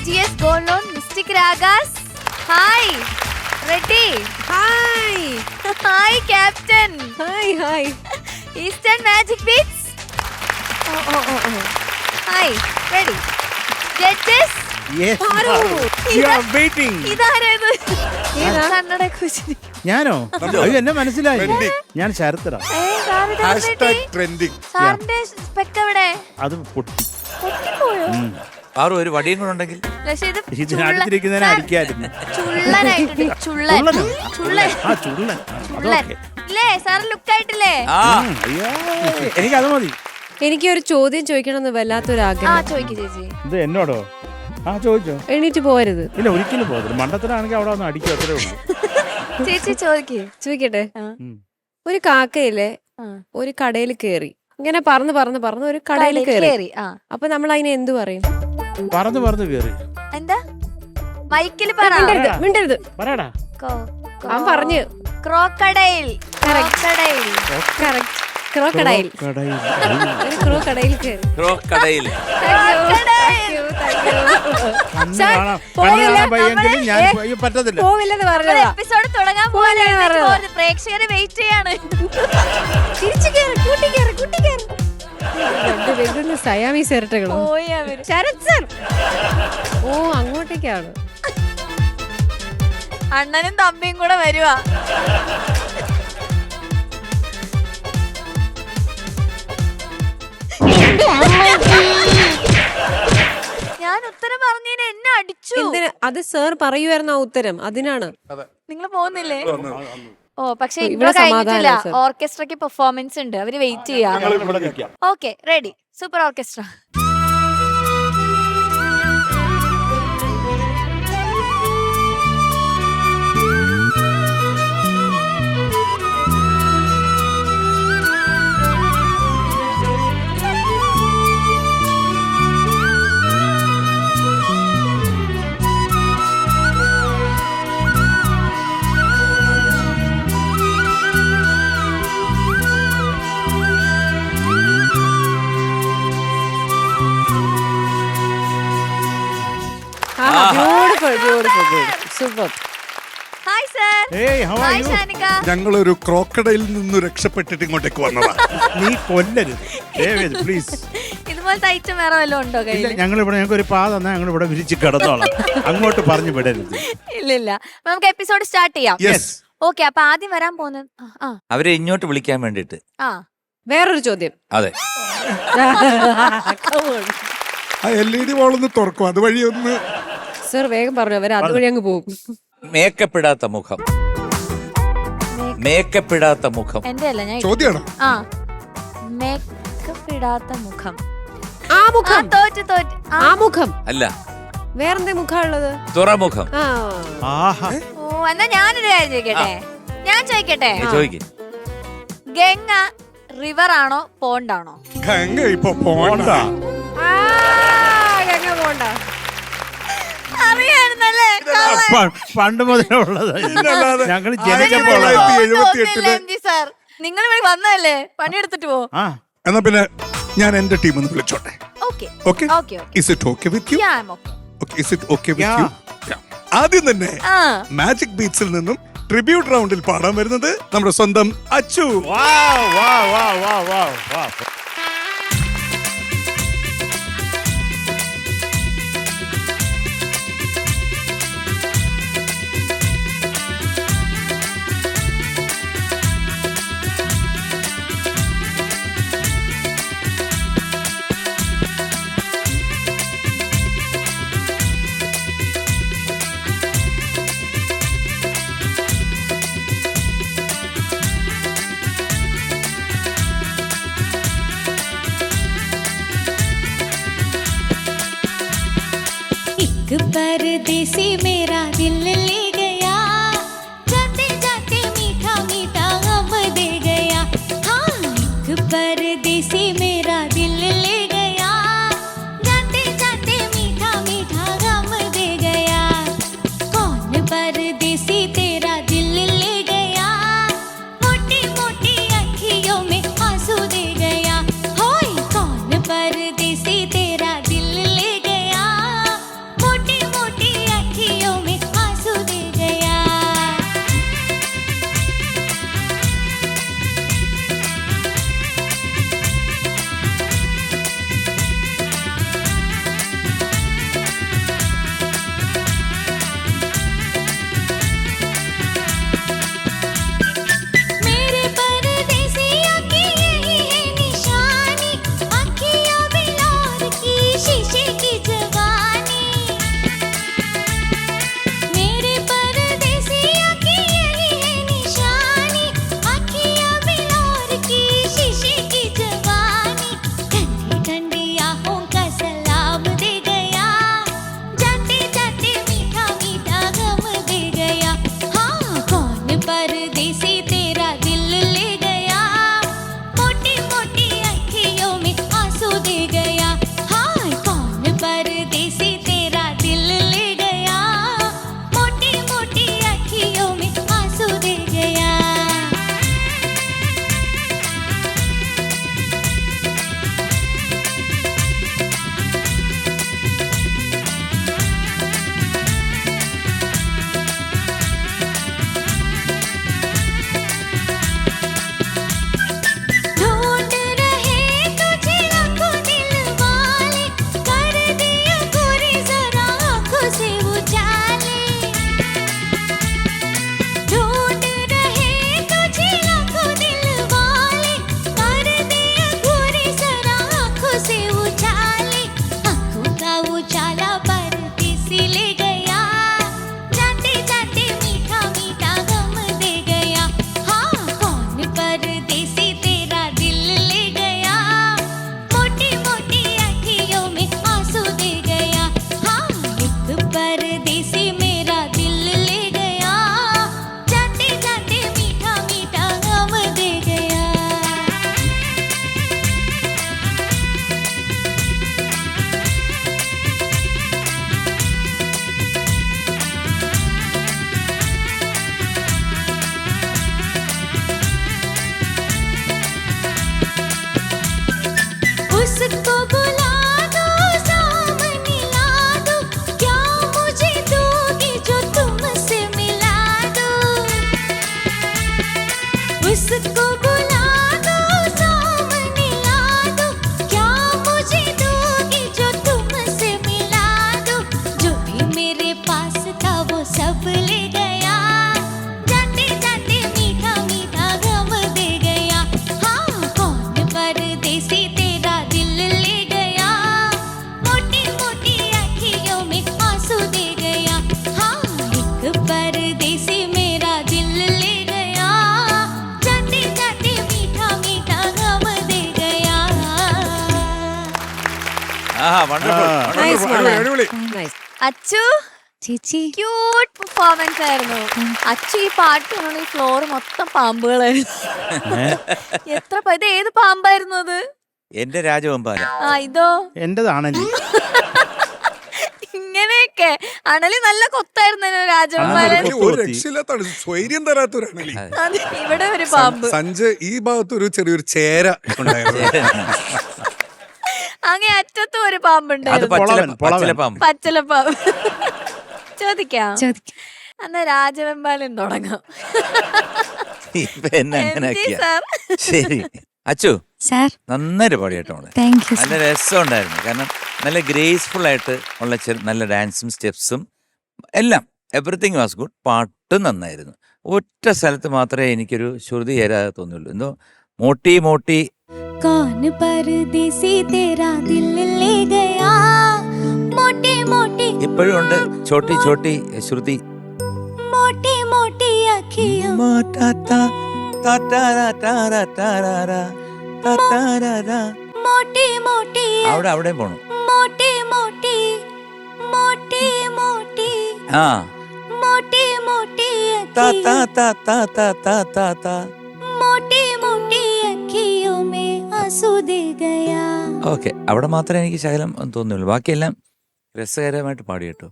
AGS Gold Loan, Mystic Ragas. Hi. Ready? Hi. Hi, Captain. Hi. Eastern Magic Beats. Oh. Hi. Ready? Judges. Yes, you are waiting. ഇതാരേത്? കണ്ണട കുശി. ഞാനോ? അയ്യോ എന്നെ മനസ്സിലായി. ഞാൻ ശരത്തടാ. സാറിന്റെ spec എവിടെ? അത് പൊട്ടി. പൊട്ടിപ്പോയോ? ആറും ഒരു വടിയും കൂടെ ഉണ്ടെങ്കിൽ ഇതിനടുത്തിരിക്കുന്നതിനെ അടിക്കായിരുന്നു. ചുള്ളനായിട്ടുണ്ട്. ചുള്ളൻ. ആ ചുള്ളൻ. ഇല്ലേ സാറ് ലുക്ക് ആയിട്ടില്ലേ? എനിക്കത് മതി. എനിക്ക് ഒരു ചോദ്യം ചോദിക്കണമെന്ന് വല്ലാത്തൊരു ആഗ്രഹം. ചോദിക്കൂ ചേച്ചി. ഇത് എന്നോടോ? ചോദിച്ചോ. എണീറ്റ് പോരുത്. ഇല്ല ഒരിക്കലും പോകരുത്. മണ്ടത്തിലാണെങ്കിൽ അവിടെ ഒന്ന് അടിക്കും, അത്രേ ഉള്ളൂ. ചേച്ചി ചോദിക്കട്ടെ. ഒരു കാക്കയിലെ ഒരു കടയിൽ കേറി, ഇങ്ങനെ പറന്ന് ഒരു കടയിൽ കേറി. അപ്പൊ നമ്മൾ അതിനെ എന്തു പറയും? പറന്ന് കേറി. എന്താ മൈക്കിൽ മിണ്ടരുത്. പറയടാ. അവൻ പറഞ്ഞു ക്രോക്കഡൈൽ. ക്രോക്കഡൈൽ. ഒരു ക്രോക്കഡൈൽ കേറി. ക്രോക്കഡൈൽ. പോവില്ലെന്ന് പറഞ്ഞതാ. എപ്പിസോഡ് തുടങ്ങാൻ പോവാൻ പ്രേക്ഷകരെ വെയിറ്റ് ചെയ്യാണ്. തിരിച്ചു കേറി, കൂട്ടി കേറി. സയാമീസ് ഇരട്ടകളോ? ശരത് സർ. ഓ അങ്ങോട്ടേക്കാണ്. അണ്ണനും തമ്പിയും കൂടെ വരുവാ. ഞാൻ ഉത്തരം പറഞ്ഞതിന് എന്നെ അടിച്ചു. അത് സർ പറയുമായിരുന്നു ആ ഉത്തരം, അതിനാണ്. നിങ്ങൾ പോകുന്നില്ലേ? പക്ഷെ ഇവിടെ കഴിഞ്ഞിട്ടില്ല. ഓർക്കസ്ട്രയ്ക്ക് പെർഫോമൻസ് ഉണ്ട്, അവര് വെയിറ്റ് ചെയ്യാം. Okay ready. Super orchestra. Super. Hi sir. Hi Shanika. ഞങ്ങളൊരു ക്രോക്കഡൈൽ നിന്ന് രക്ഷപ്പെട്ടിട്ട് ഇങ്ങോട്ടേക്ക് വന്നതാ. നീ കൊല്ലരുത് പ്ലീസ്. ഇതുപോലത്തെ ഐറ്റം വേറെ വല്ലതും ഉണ്ടോ കയ്യിൽ? ഞങ്ങൾക്ക് ഒരു പാ തന്നാ ഞങ്ങൾ ഇവിടെ വിരിച്ച് കിടന്നോളാം. അങ്ങോട്ട് പറഞ്ഞു വിടരുത്. ഇല്ല. നമുക്ക് എപ്പിസോഡ് സ്റ്റാർട്ട് ചെയ്യാം. ഓക്കെ. അപ്പൊ ആദ്യം വരാൻ പോകുന്നത് അവരെ ഇങ്ങോട്ട് വിളിക്കാൻ വേണ്ടിട്ട് വേറൊരു ചോദ്യം. അതെ. LED വാളൊന്ന് തുറക്കും, അതുവഴി ഒന്ന്. സർ വേഗം പറഞ്ഞു, അവർ അതുവഴി അങ്ങ് പോകും. മേക്കപ്പിടാത്ത മുഖം. എന്റെ അല്ല, ഞാൻ ചോദ്യമാണോ? മേക്കപ്പ് ഇടാത്ത മുഖം. ആ മുഖം. തോറ്റ്. ആ മുഖം അല്ല, വേറെന്താ മുഖം ഉള്ളത്? തുറമുഖം. എന്നാ ഞാനൊരു കാര്യം ചോദിക്കട്ടെ. ചോദിക്കും. ഗംഗ റിവർ ആണോ പോണ്ടാണോ? ഗംഗ ഇപ്പൊ പോണ്ട. ഗംഗ പോണ്ട. അറിയായിരുന്നല്ലേ? പണ്ട് മുതലുള്ളത്. ഞങ്ങൾ സാർ നിങ്ങൾ ഇവിടെ വന്നതല്ലേ, പണിയെടുത്തിട്ട് പോ. എന്നാ പിന്നെ ഞാൻ എന്റെ ടീം ഒന്ന് വിളിച്ചോട്ടെ. ആദ്യം തന്നെ മാജിക് ബീറ്റ്സിൽ നിന്നും ട്രിബ്യൂട്ട് റൗണ്ടിൽ പാടാൻ വരുന്നത് നമ്മുടെ സ്വന്തം അച്ചു. परदेसी मेरा दिल ले गया, जाते जाते मीठा मीठा गम दे गया. हाँ, एक परदेसी मेरा दिल ले गया, जाते जाते मीठा मीठा गम दे गया. कौन परदेसी तेरा दिल ले गया, मोटी मोटी अखियों में आंसू दे गया. होय कौन परदेसी तेरा दिल ले गया, मोटी വണ്ടർഫുൾ. നൈസ് അടിപൊളി, അടിപൊളി. നൈസ്. അച്ചു ചേച്ചി ക്യൂട്ട് പെർഫോമൻസ് ആയിരുന്നു. അച്ചു ഈ പാട്ട് ഈ ഫ്ലോർ മൊത്തം പാമ്പുകളായിരുന്നു. ഇത് ഏത് പാമ്പായിരുന്നു അത്? എന്റെ രാജവെമ്പാല. ആ ഇതോ എന്റേതാണല്ലേ. ഇങ്ങനെയൊക്കെ അണലി നല്ല കൊത്തായിരുന്നു രാജകുമാരൻ. ഒരു രക്ഷയില്ലാത്താണ്, സ്വൈര്യം തരാത്തൊരാണല്ലേ. ഇവിടെ ഒരു പാമ്പ്. സഞ്ജയ് ഈ ഭാഗത്ത് ഒരു ചെറിയൊരു ചേര ഉണ്ടായിരുന്നു. അങ്ങേ അറ്റത്തും ഒരു അത് പാമ്പുണ്ടായിരുന്നു. പച്ചിലപ്പാമ്പ്. പച്ചലപ്പാമ്പ്. ചോദിക്കാം. ചോദിക്കാം. എന്നാ രാജവെമ്പാലൻ തുടങ്ങാം. ഇപ്പൊ എന്നെ അങ്ങനെ MG ആക്കിയ. സാർ. ശരി അച്ചു, സാർ നന്നായിട്ട് പാടി കേട്ടോ. താങ്ക് യു നല്ല രസമുണ്ടായിരുന്നു. കാരണം നല്ല ഗ്രേസ്ഫുൾ ആയിട്ട് ഉള്ള നല്ല ഡാൻസും സ്റ്റെപ്സും എല്ലാം, എവറിത്തിങ് വാസ് ഗുഡ്. പാട്ടും നന്നായിരുന്നു. ഒറ്റ സ്ഥലത്ത് മാത്രമേ എനിക്കൊരു ശ്രുതി ചേരാതെ തോന്നിയുള്ളൂ. എന്തോ മോട്ടി മോട്ടി. कौन परदेसी तेरा दिल ले गया मोटी मोटी ഇപ്പോഴും ഉണ്ട് ചോട്ടി ചോട്ടി ശ്രുതി. मोटी मोटी अखियों मोटी मोटी അവിടെ അവിടെ പോണു. मोटी मोटी मोटी मोटी ആ मोटी मोटी താ താ अखियों താ താ താ താ താ താ. मोटी मोटी अखियों में आंसू दे गया. ഓക്കെ, അവിടെ മാത്രമേ എനിക്ക് ശകലം തോന്നുള്ളൂ. ബാക്കിയെല്ലാം രസകരമായിട്ട് പാടി കേട്ടോ.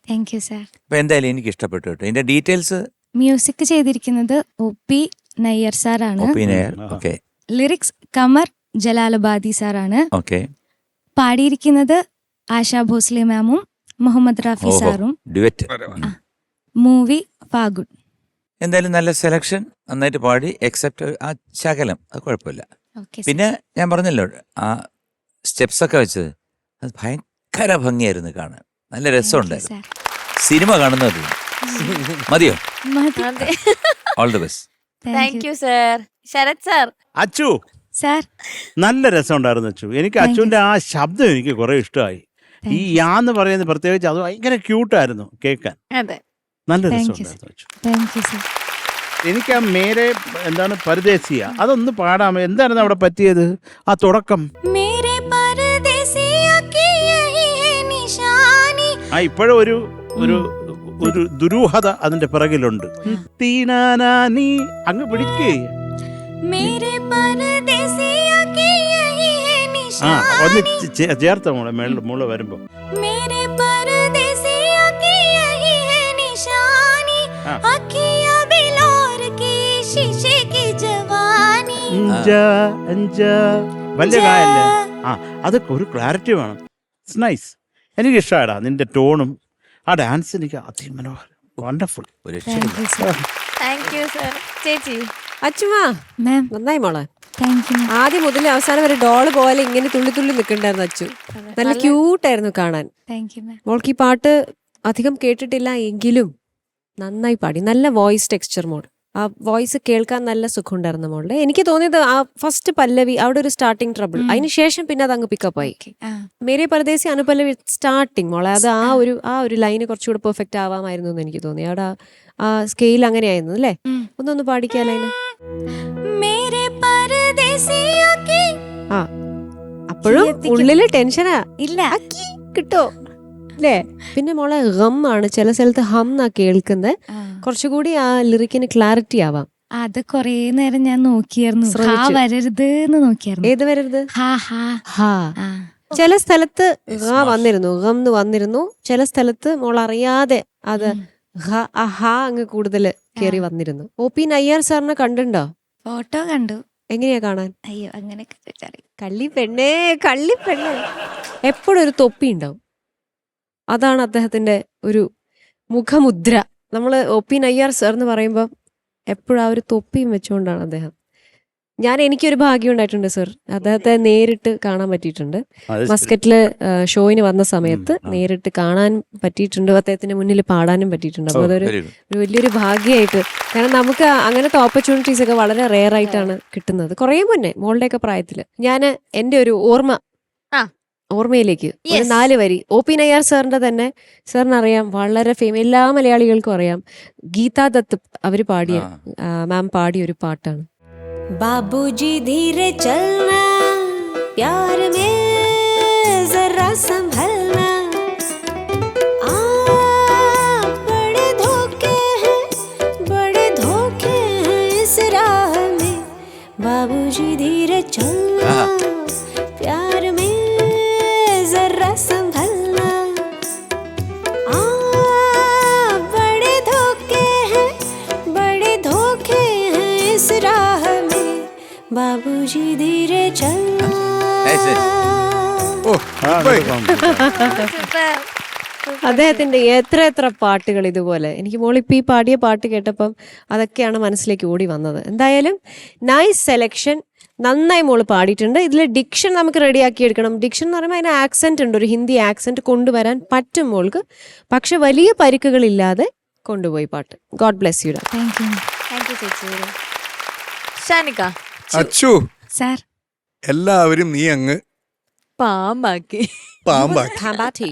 Thank you sir. അപ്പൊ എന്തായാലും എനിക്ക് ഇഷ്ടപ്പെട്ടു കേട്ടോ. ഇതിന്റെ ഡീറ്റെയിൽസ് മ്യൂസിക് ചെയ്തിരിക്കുന്നത് ഒ.പി. നയ്യർ സാറാണ്. ഒപ്പീനിയർ. ഓക്കെ ലിറിക്സ് കമർ ജലാലബാദി സാറാണ്. ഓക്കെ. പാടിയിരിക്കുന്നത് ആശാ ഭോസ്ലെ മാമും മുഹമ്മദ് റാഫി ഓഹോ, സാറും. ഡ്യുവറ്റ്. മൂവി ഫാഗുൺ. എന്തായാലും നല്ല സെലക്ഷൻ, നന്നായിട്ട് പാടി. എക്സെപ്റ്റ് ആ ശകലം, അത് കുഴപ്പമില്ല. Okay sir. പിന്നെ ഞാൻ പറഞ്ഞല്ലോ, ആ സ്റ്റെപ്സ് ഒക്കെ വെച്ചത് അത് ഭയങ്കര ഭംഗിയായിരുന്നു കാണാൻ. നല്ല രസമുണ്ടായിരുന്നു. സിനിമ കാണുന്നത് മതിയോ? അതെ. All the best. Thank you sir. Sarath sir. Achu sir നല്ല രസം ഉണ്ടായിരുന്നു അച്ചു. എനിക്ക് അച്ചുവിന്റെ ആ ശബ്ദം എനിക്ക് കുറെ ഇഷ്ടമായി. ഈ യാന്ന് പറയുന്നത് പ്രത്യേകിച്ച് അത് ഭയങ്കര ക്യൂട്ടായിരുന്നു കേൾക്കാൻ. അതെ, നല്ല Thank രസം you, ഉണ്ടായിരുന്നു അച്ചു. Thank you sir. എനിക്ക് ആ മേരെ എന്താണ് പരദേശിയ അതൊന്ന് പാടാമോ? എന്തായിരുന്നു അവിടെ പറ്റിയത് ആ തുടക്കം? മേരെ പരദേശിയാ കി യഹി ഹൈ നിശാനി. ആ ഇപ്പോഴും ഒരു ഒരു ഒരു ദുരൂഹത അതിന്റെ പിറകിലുണ്ട്. തീനാനാനി അങ്ങ് പിടിക്കേ. മേരെ പരദേശിയാ കി യഹി ഹൈ ആ ഒന്ന് നിശാനി. ചേർത്ത മോളെ മോള് വരുമ്പോ. मेरे परदेसिया की यही है निशानी. हाँ। अखियां बिलोर की शीशे की जवानी. വലിയ കായല്ലേ? ആ അതൊക്കെ ഒരു ക്ലാരിറ്റി വേണം. It's nice. എനിക്ക് ഇഷ്ടമായിടാ നിന്റെ ടോണും ആ ഡാൻസ്. എനിക്ക് അതിമനോഹരം, വണ്ടർഫുൾ. ഒരു Thank you, sir. Thank you sir. ചേച്ചി. അച്ചുമാ Ma'am, നന്നായി മോളെ. thank you. ആദ്യം മുതൽ അവസാനം വരെ ഡോള് പോലെ ഇങ്ങനെ തുള്ളി തുള്ളി നിൽക്കണ്ടായിരുന്നു അച്ചു. നല്ല ക്യൂട്ടായിരുന്നു കാണാൻ. Thank you, ma'am. മോൾക്ക് ഈ പാട്ട് അധികം കേട്ടിട്ടില്ല എങ്കിലും നന്നായി പാടി. നല്ല വോയിസ് ടെക്സ്ചർ മോൾ. ആ വോയിസ് കേൾക്കാൻ നല്ല സുഖമുണ്ടായിരുന്നു മോളുടെ. എനിക്ക് തോന്നിയത് ആ ഫസ്റ്റ് പല്ലവി അവിടെ ഒരു സ്റ്റാർട്ടിങ് ട്രബിൾ, അതിനുശേഷം പിന്നെ അത് അങ്ങ് പിക്കപ്പ് ആയി. മേരെ പരദേശി അനുപല്ലവി സ്റ്റാർട്ടിങ് മോളെ അത് ആ ഒരു ലൈന് കുറച്ചുകൂടെ പെർഫെക്റ്റ് ആവാമായിരുന്നു എന്ന് എനിക്ക് തോന്നി. അവിടെ ആ സ്കെയിൽ അങ്ങനെയായിരുന്നു അല്ലേ? ഒന്നൊന്ന് പാടിക്കാ ലൈന്. मेरे परदेसिया की ആ അപ്പോഴും ഉള്ളില് ടെൻഷനാ. ഇല്ല കിട്ടോ അല്ലേ? പിന്നെ മോളെ ഹം ആണ്, ചില സ്ഥലത്ത് ഹം എന്നാ കേൾക്കുന്നത്. കുറച്ചുകൂടി ആ ലിറിക്കിന് ക്ലാരിറ്റി ആവാം. അത് കൊറേ നേരം ഞാൻ നോക്കിയായിരുന്നു. ശ്രമിച്ചു. ഹാ വരരുത് എന്ന് നോക്കിയായിരുന്നു. ഏത് വരരുത്? ഹാ ഹാ. ഹാ. ആ. ചില സ്ഥലത്ത് ഹാ വന്നിരുന്നു, ഹം എന്ന് വന്നിരുന്നു. ചില സ്ഥലത്ത് മോൾ അറിയാതെ അത് ഹാ അങ്ങ് കൂടുതൽ കേറി വന്നിരുന്നു. ഒ.പി. നയ്യർ സാറിനെ കണ്ടിട്ടുണ്ടോ? ഫോട്ടോ കണ്ടു. എങ്ങനെയാ കാണാൻ? അയ്യോ അങ്ങനെയൊക്കെ ചോദിച്ചറിയാം. കള്ളി പെണ്ണേ, കള്ളി പെണ്ണേ. എപ്പോഴും ഒരു തൊപ്പി ഉണ്ടാവും. അതാണ് അദ്ദേഹത്തിന്റെ ഒരു മുഖമുദ്ര. നമ്മള് ഒ.പി. നയ്യർ സാർ എന്ന് പറയുമ്പോൾ എപ്പോഴും ആ ഒരു തൊപ്പിയും വെച്ചുകൊണ്ടാണ് അദ്ദേഹം. എനിക്കൊരു ഭാഗ്യം ഉണ്ടായിട്ടുണ്ട് സർ, അദ്ദേഹത്തെ നേരിട്ട് കാണാൻ പറ്റിയിട്ടുണ്ട്. മസ്കറ്റില് ഷോയിന് വന്ന സമയത്ത് നേരിട്ട് കാണാൻ പറ്റിയിട്ടുണ്ട്. അദ്ദേഹത്തിന്റെ മുന്നിൽ പാടാനും പറ്റിയിട്ടുണ്ട്. അപ്പോൾ അതൊരു വലിയൊരു ഭാഗ്യമായിട്ട്, കാരണം നമുക്ക് അങ്ങനത്തെ ഓപ്പർച്യൂണിറ്റീസ് ഒക്കെ വളരെ റെയർ ആയിട്ടാണ് കിട്ടുന്നത്. കുറേ മുന്നേ മോളുടെയൊക്കെ പ്രായത്തില് ഞാൻ എൻ്റെ ഒരു ഓർമ്മയിലേക്ക് ഒരു 4 വരി ഒ.പി. നയ്യർ സാറിന്റെ തന്നെ, സാറിനറിയാം വളരെ എല്ലാ മലയാളികൾക്കും അറിയാം, ഗീതാ ദത്ത് അവര് പാടിയ മാം പാടിയ ഒരു പാട്ടാണ്. बाबूजी धीरे चलना प्यार में जरा संभलना बड़े धोखे हैं इस राह में बाबूजी धीरे चलना प्यार में जरा संभलना बड़े धोखे हैं इस राह में बाबूजी धीरे चलना ഓ പോയി. അദ്ദേഹത്തിന്റെ എത്ര പാട്ടുകൾ ഇതുപോലെ എനിക്ക് മോളിപ്പി പാടിയ പാട്ട് കേട്ടപ്പം അതൊക്കെയാണ് മനസ്സിലേക്ക് ഓടി വന്നത്. എന്തായാലും നൈസ് സെലക്ഷൻ, നന്നായി മോള് പാടിയിട്ടുണ്ട്. ഇതിൽ ഡിക്ഷൻ നമുക്ക് റെഡിയാക്കി എടുക്കണം. ഡിക്ഷൻ എന്ന് പറയുമ്പോൾ അതിന് ആക്സെന്റ് ഉണ്ട്, ഒരു ഹിന്ദി ആക്സെന്റ് കൊണ്ടുവരാൻ പറ്റും മോൾക്ക്. പക്ഷെ വലിയ പരിക്കുകളില്ലാതെ കൊണ്ടുപോയി പാട്ട്. God bless you. Thank you ചേച്ചി. ഷാനിക അച്ചു സാർ എല്ലാവരും നീ അങ്ങ് പാമ്പാക്കി. പാമ്പാക്കി.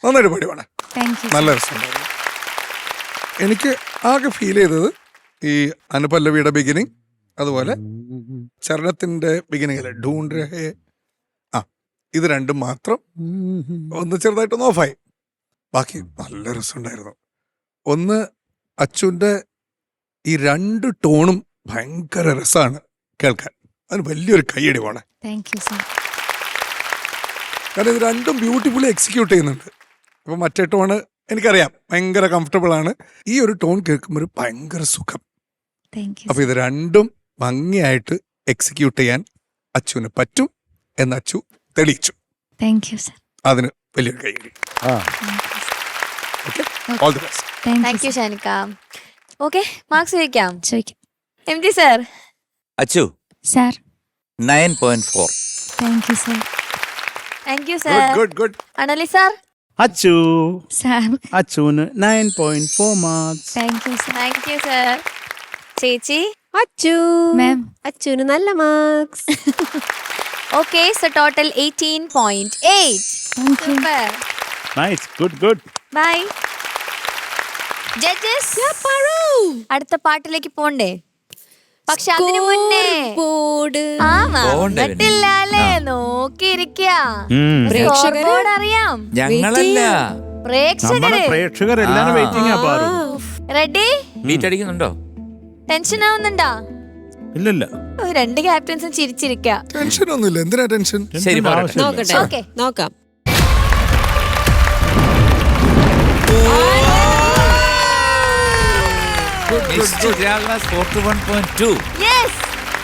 നന്നായിട്ട് പാടിയാണ്, നല്ല രസമുണ്ടായിരുന്നു. എനിക്ക് ആകെ ഫീൽ ചെയ്തത് ഈ അനുപല്ലവിയുടെ ബിഗിനിങ്, അതുപോലെ ചരണത്തിന്റെ ബിഗിനിങ് അല്ലേ ഢൂണ്ട് രഹേ, ഇത് രണ്ടും മാത്രം ഒന്ന് ചെറുതായിട്ടൊന്ന് ഓഫായി. ബാക്കി നല്ല രസമുണ്ടായിരുന്നു. ഒന്ന് അച്ചുവിന്റെ ഈ രണ്ട് ടോണും ഭയങ്കര രസമാണ് കേൾക്കാൻ. അതിന് വലിയൊരു കൈയടി വേണം. കാരണം ഇത് രണ്ടും ബ്യൂട്ടിഫുള്ളി എക്സിക്യൂട്ട് ചെയ്യുന്നുണ്ട്. ഇപ്പൊ മറ്റേ ടോണ് എനിക്കറിയാം ഭയങ്കര കംഫർട്ടബിൾ ആണ്. ഈ ഒരു ടോൺ കേൾക്കുമ്പോൾ ഒരു ഭയങ്കര സുഖം. അപ്പൊ ഇത് രണ്ടും ഭംഗിയായിട്ട് എക്സിക്യൂട്ട് ചെയ്യാൻ അച്ചുവിന് പറ്റും എന്ന് അച്ചു തെളിയിച്ചു. അതിന് വലിയൊരു കൈയടി. All the best. Thank you Shanika. Okay, marks ചോദിക്കാം. M G sir. Achu sir 9.4. Thank you sir. Thank you sir. Good. അണലി സാർ. അച്ചു സാർ അച്ചുവിന് 9.4 marks. Thank you sir. Thank you sir. ചേച്ചി. അച്ചു മാം അച്ചുവിന് നല്ല marks. Okay, so total 18.8. Super. Nice, good. Bye. Judges, അടുത്ത പാട്ടിലേക്ക് പോണ്ടേ? പക്ഷെ അതിനു മുന്നേ വന്നിട്ടില്ല അല്ലേ? നോക്കിയിരിക്കോട് അറിയാം. ഞങ്ങളല്ല, പ്രേക്ഷകരെല്ലാരും വെയിറ്റിംഗ്. റെഡി? ബീറ്റ് അടിക്കുന്നുണ്ടോ? ടെൻഷൻ ആവുന്നുണ്ടോ? ഇല്ലല്ല, രണ്ട് ക്യാപ്റ്റൻസും ചിരിച്ചിരിക്ക. ടെൻഷൻ ഒന്നുമില്ല. എന്തിനാ ടെൻഷൻ? ശരി, നോക്കട്ടെ, ഓക്കെ നോക്കാം. Mystic Ragas 41.2. Yes,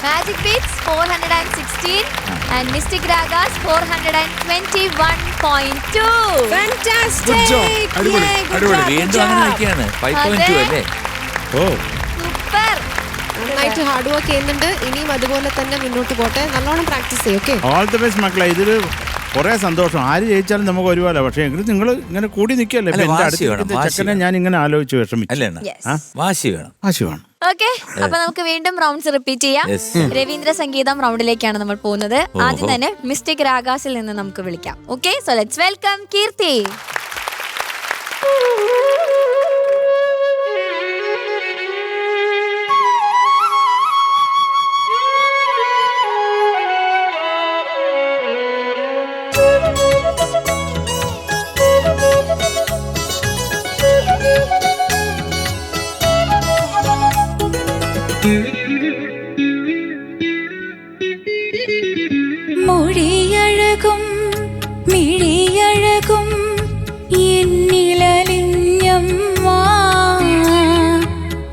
Magic Beats 416 and Mystic Ragas 421.2. Fantastic. Good job. അടിപൊളി. വീണ്ടും അങ്ങനെ നിൽക്കുകയാണ്. 5.2 അല്ലേ? ഓ സൂപ്പർ. നന്നായിട്ട് ഹാർഡ് വർക്ക് ചെയ്യുന്നുണ്ട്. ഇനിയും അതുപോലെ തന്നെ മുന്നോട്ട് പോട്ടെ. നല്ലോണം പ്രാക്ടീസ് ചെയ്യും. ഓക്കെ, ഓൾ ദി ബെസ്റ്റ് മക്കളെ. ഇതില് കുറെ സന്തോഷം. ആര് ജയിച്ചാലും നമുക്ക് ഒരുപോലെ. പക്ഷെ എങ്കിലും നിങ്ങൾ ഇങ്ങനെ കൂടി നിൽക്കല്ലേ. ചെക്കനെ ഞാൻ ഇങ്ങനെ ആലോചിച്ച് വിഷമിച്ചു. വാശി വേണം. ഓക്കെ, അപ്പൊ നമുക്ക് വീണ്ടും റൗണ്ട്സ് റിപ്പീറ്റ് ചെയ്യാം. രവീന്ദ്ര സംഗീതം റൗണ്ടിലേക്കാണ് നമ്മൾ പോകുന്നത്. ആദ്യം തന്നെ മിസ്റ്റിക് രാഗാസിൽ നിന്ന് നമുക്ക് വിളിക്കാം. ഓക്കെ, സോ ലെറ്റ്സ് വെൽക്കം കീർത്തി. മൊഴിയഴകും മിഴിയഴകും എന്നിലലിഞ്ഞമ്മ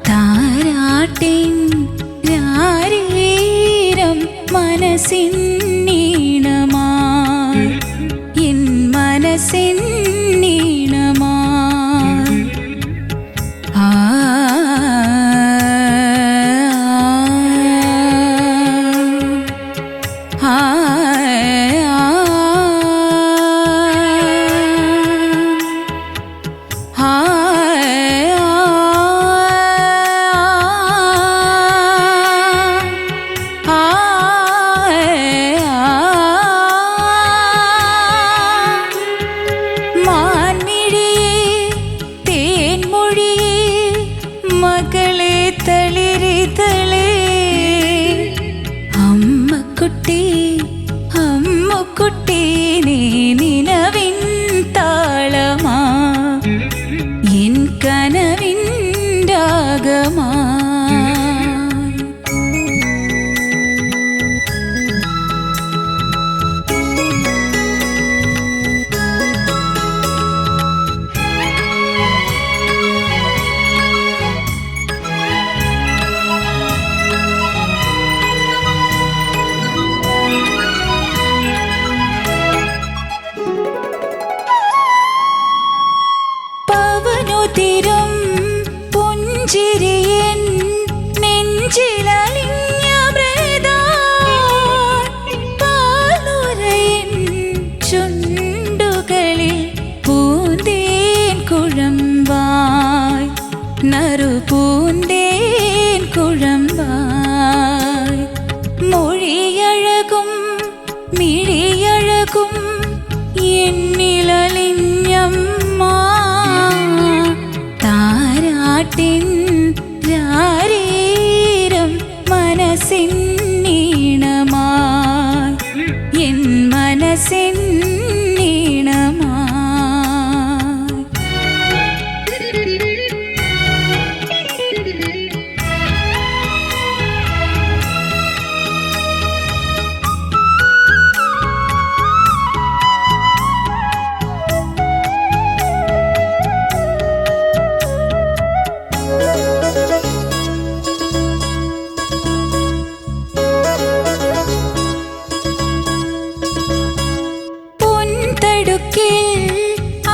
താരാട്ടിൻ രാരീരം മനസ്സിൻ നീണമാ എൻ മനസ്സിൻ നീണമാ അമ്മക്കുട്ടി നീ പാലുതിരും പുഞ്ചിരിയൻ നെഞ്ചിലലിഞ്ഞ പാലുരയൻ ചുണ്ടുകളിൽ പൂന്തേൻ കുഴമ്പായി നറു പൂന്തേൻ കുഴമ്പായി മൊഴിയഴകും മിഴിയഴകും എന്നിലലിഞ്ഞമ്മ താരാട്ടിൻ രാരീരം മനസ്സിൻ നീണമായി എൻ മനസ്സിൻ നീണമായി.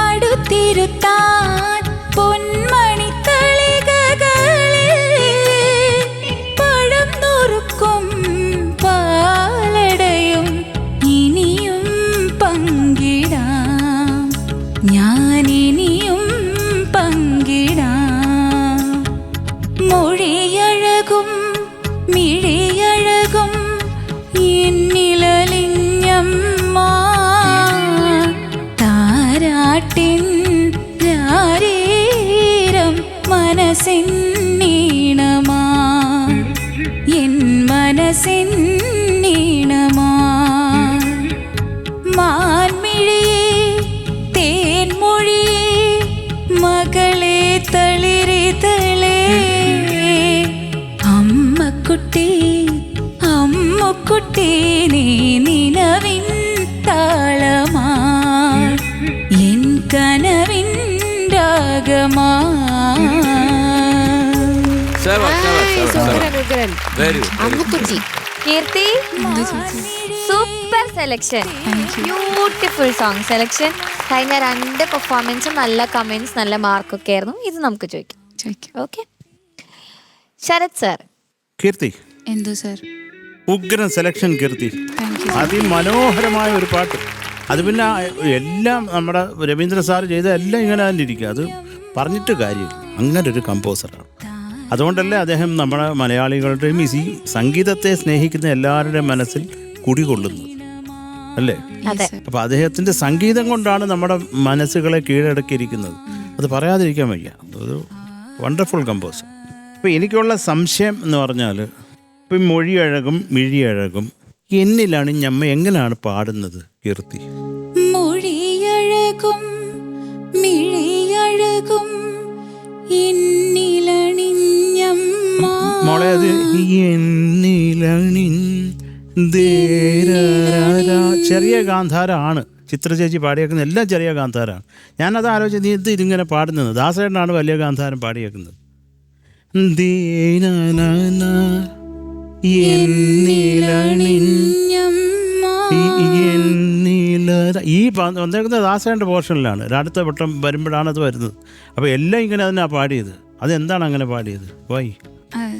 അടുത്തിരുത്താൻ പൊന്മണി തളികകളിൽ പഴം നുറുക്കും പാലടയും ഇനിയും പങ്കിടാം ഞാൻ ഇനിയും പങ്കിടാം മൊഴിയഴകും മിഴിയഴകും എന്നിലലിഞ്ഞമ്മ താരാട്ടിൻ രാരീരം മനസ്സിൻ നീണമായി എൻ മനസ്സിൻ നീണമായി മാൻമിഴിയേ തേൻമൊഴിയേ മകളെ തളിരിതളേ അമ്മക്കുട്ടി അമ്മുക്കുട്ടി നീ നിലവിൻ താളമായി എൻ കനവിൻ രാഗമായി. വെരി അമ്മുക്കുട്ടി Keerthi super selection, beautiful song selection. കഴിഞ്ഞ 2 പെർഫോമൻസും നല്ല കമന്റ്സ്, നല്ല മാർക്കൊക്കെ ആയിരുന്നു. ഇത് നമുക്ക് ചോദിക്കാം. Okay, Sarath sir. കീർത്തി, എന്തോ സാർ? ഉഗ്രൻ സെലക്ഷൻ കീർത്തി. അതിമനോഹരമായ ഒരു പാട്ട്. അത് പിന്നെ എല്ലാം നമ്മുടെ രവീന്ദ്ര സാർ ചെയ്ത എല്ലാം ഇങ്ങനെ തന്നെ ഇരിക്കുക. അത് പറഞ്ഞിട്ട് കാര്യമില്ല. അങ്ങനെ ഒരു കമ്പോസറാണ്. അതുകൊണ്ടല്ലേ അദ്ദേഹം നമ്മുടെ മലയാളികളുടെയും ഈ സംഗീതത്തെ സ്നേഹിക്കുന്ന എല്ലാവരുടെയും മനസ്സിൽ കുടികൊള്ളുന്നത് അല്ലേ? അപ്പം അദ്ദേഹത്തിൻ്റെ സംഗീതം കൊണ്ടാണ് നമ്മുടെ മനസ്സുകളെ കീഴടക്കിയിരിക്കുന്നത്. അത് പറയാതിരിക്കാൻ വയ്യ. ഒരു വണ്ടർഫുൾ കമ്പോസർ. അപ്പം എനിക്കുള്ള സംശയം എന്ന് പറഞ്ഞാൽ, ഇപ്പം മൊഴിയഴകും മിഴിയഴകും എന്നിലാണ് ഞമ്മ എങ്ങനെയാണ് പാടുന്നത് കീർത്തി? മൊഴിയഴകും മിഴിയഴകും എന്നിലണിഞ്ഞമ്മ. മോളെ, അത് ചെറിയ ഗാന്ധാരമാണ്. ചിത്ര ചേച്ചി പാടിയേക്കുന്നത് എല്ലാം ചെറിയ ഗാന്ധാരമാണ്. ഞാനത് ആലോചിച്ച്, നീ ഇത് ഇതിങ്ങനെ പാടുന്നത്? ദാസേട്ടനാണ് വലിയ ഗാന്ധാരം പാടിയേക്കുന്നത്. ഈ വന്നേക്കുന്ന ദാസേൻ്റെ പോർഷനിലാണ്. അടുത്ത വട്ടം വരുമ്പോഴാണ് അത് വരുന്നത്. അപ്പോൾ എല്ലാം ഇങ്ങനെ അതിനാ പാടിയത്. അതെന്താണ് അങ്ങനെ പാടിയത്? വൈ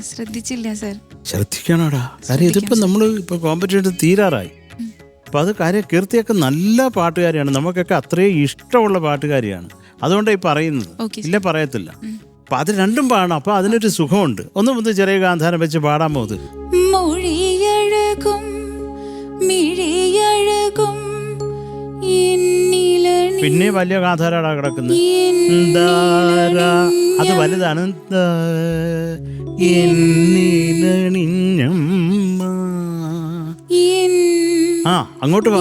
ശ്രദ്ധിച്ചില്ല സാർ. ശ്രദ്ധിക്കണോടാ. കാര്യം ഇതിപ്പോൾ നമ്മൾ ഇപ്പോൾ കോമ്പറ്റീഷൻ തീരാറായി. അപ്പം അത് കാര്യം കീർത്തിയൊക്കെ നല്ല പാട്ടുകാരിയാണ്. നമുക്കൊക്കെ അത്രയും ഇഷ്ടമുള്ള പാട്ടുകാരിയാണ്. അതുകൊണ്ടാണ് ഈ പറയുന്നത്. ഇല്ല, പറയത്തില്ല. അപ്പം അത് രണ്ടും പാടണം. അപ്പം അതിനൊരു സുഖമുണ്ട്. ഒന്ന് ചെറിയ ഗാന്ധാരം വെച്ച് പാടാൻ പോകുന്നത്. മൊഴിയഴകും മിഴിയഴകും പിന്നെ വലിയ ഗാന്ധാരാടാ കിടക്കുന്നത്. അത് വലുതാണ്. ആ, അങ്ങോട്ട് വാ.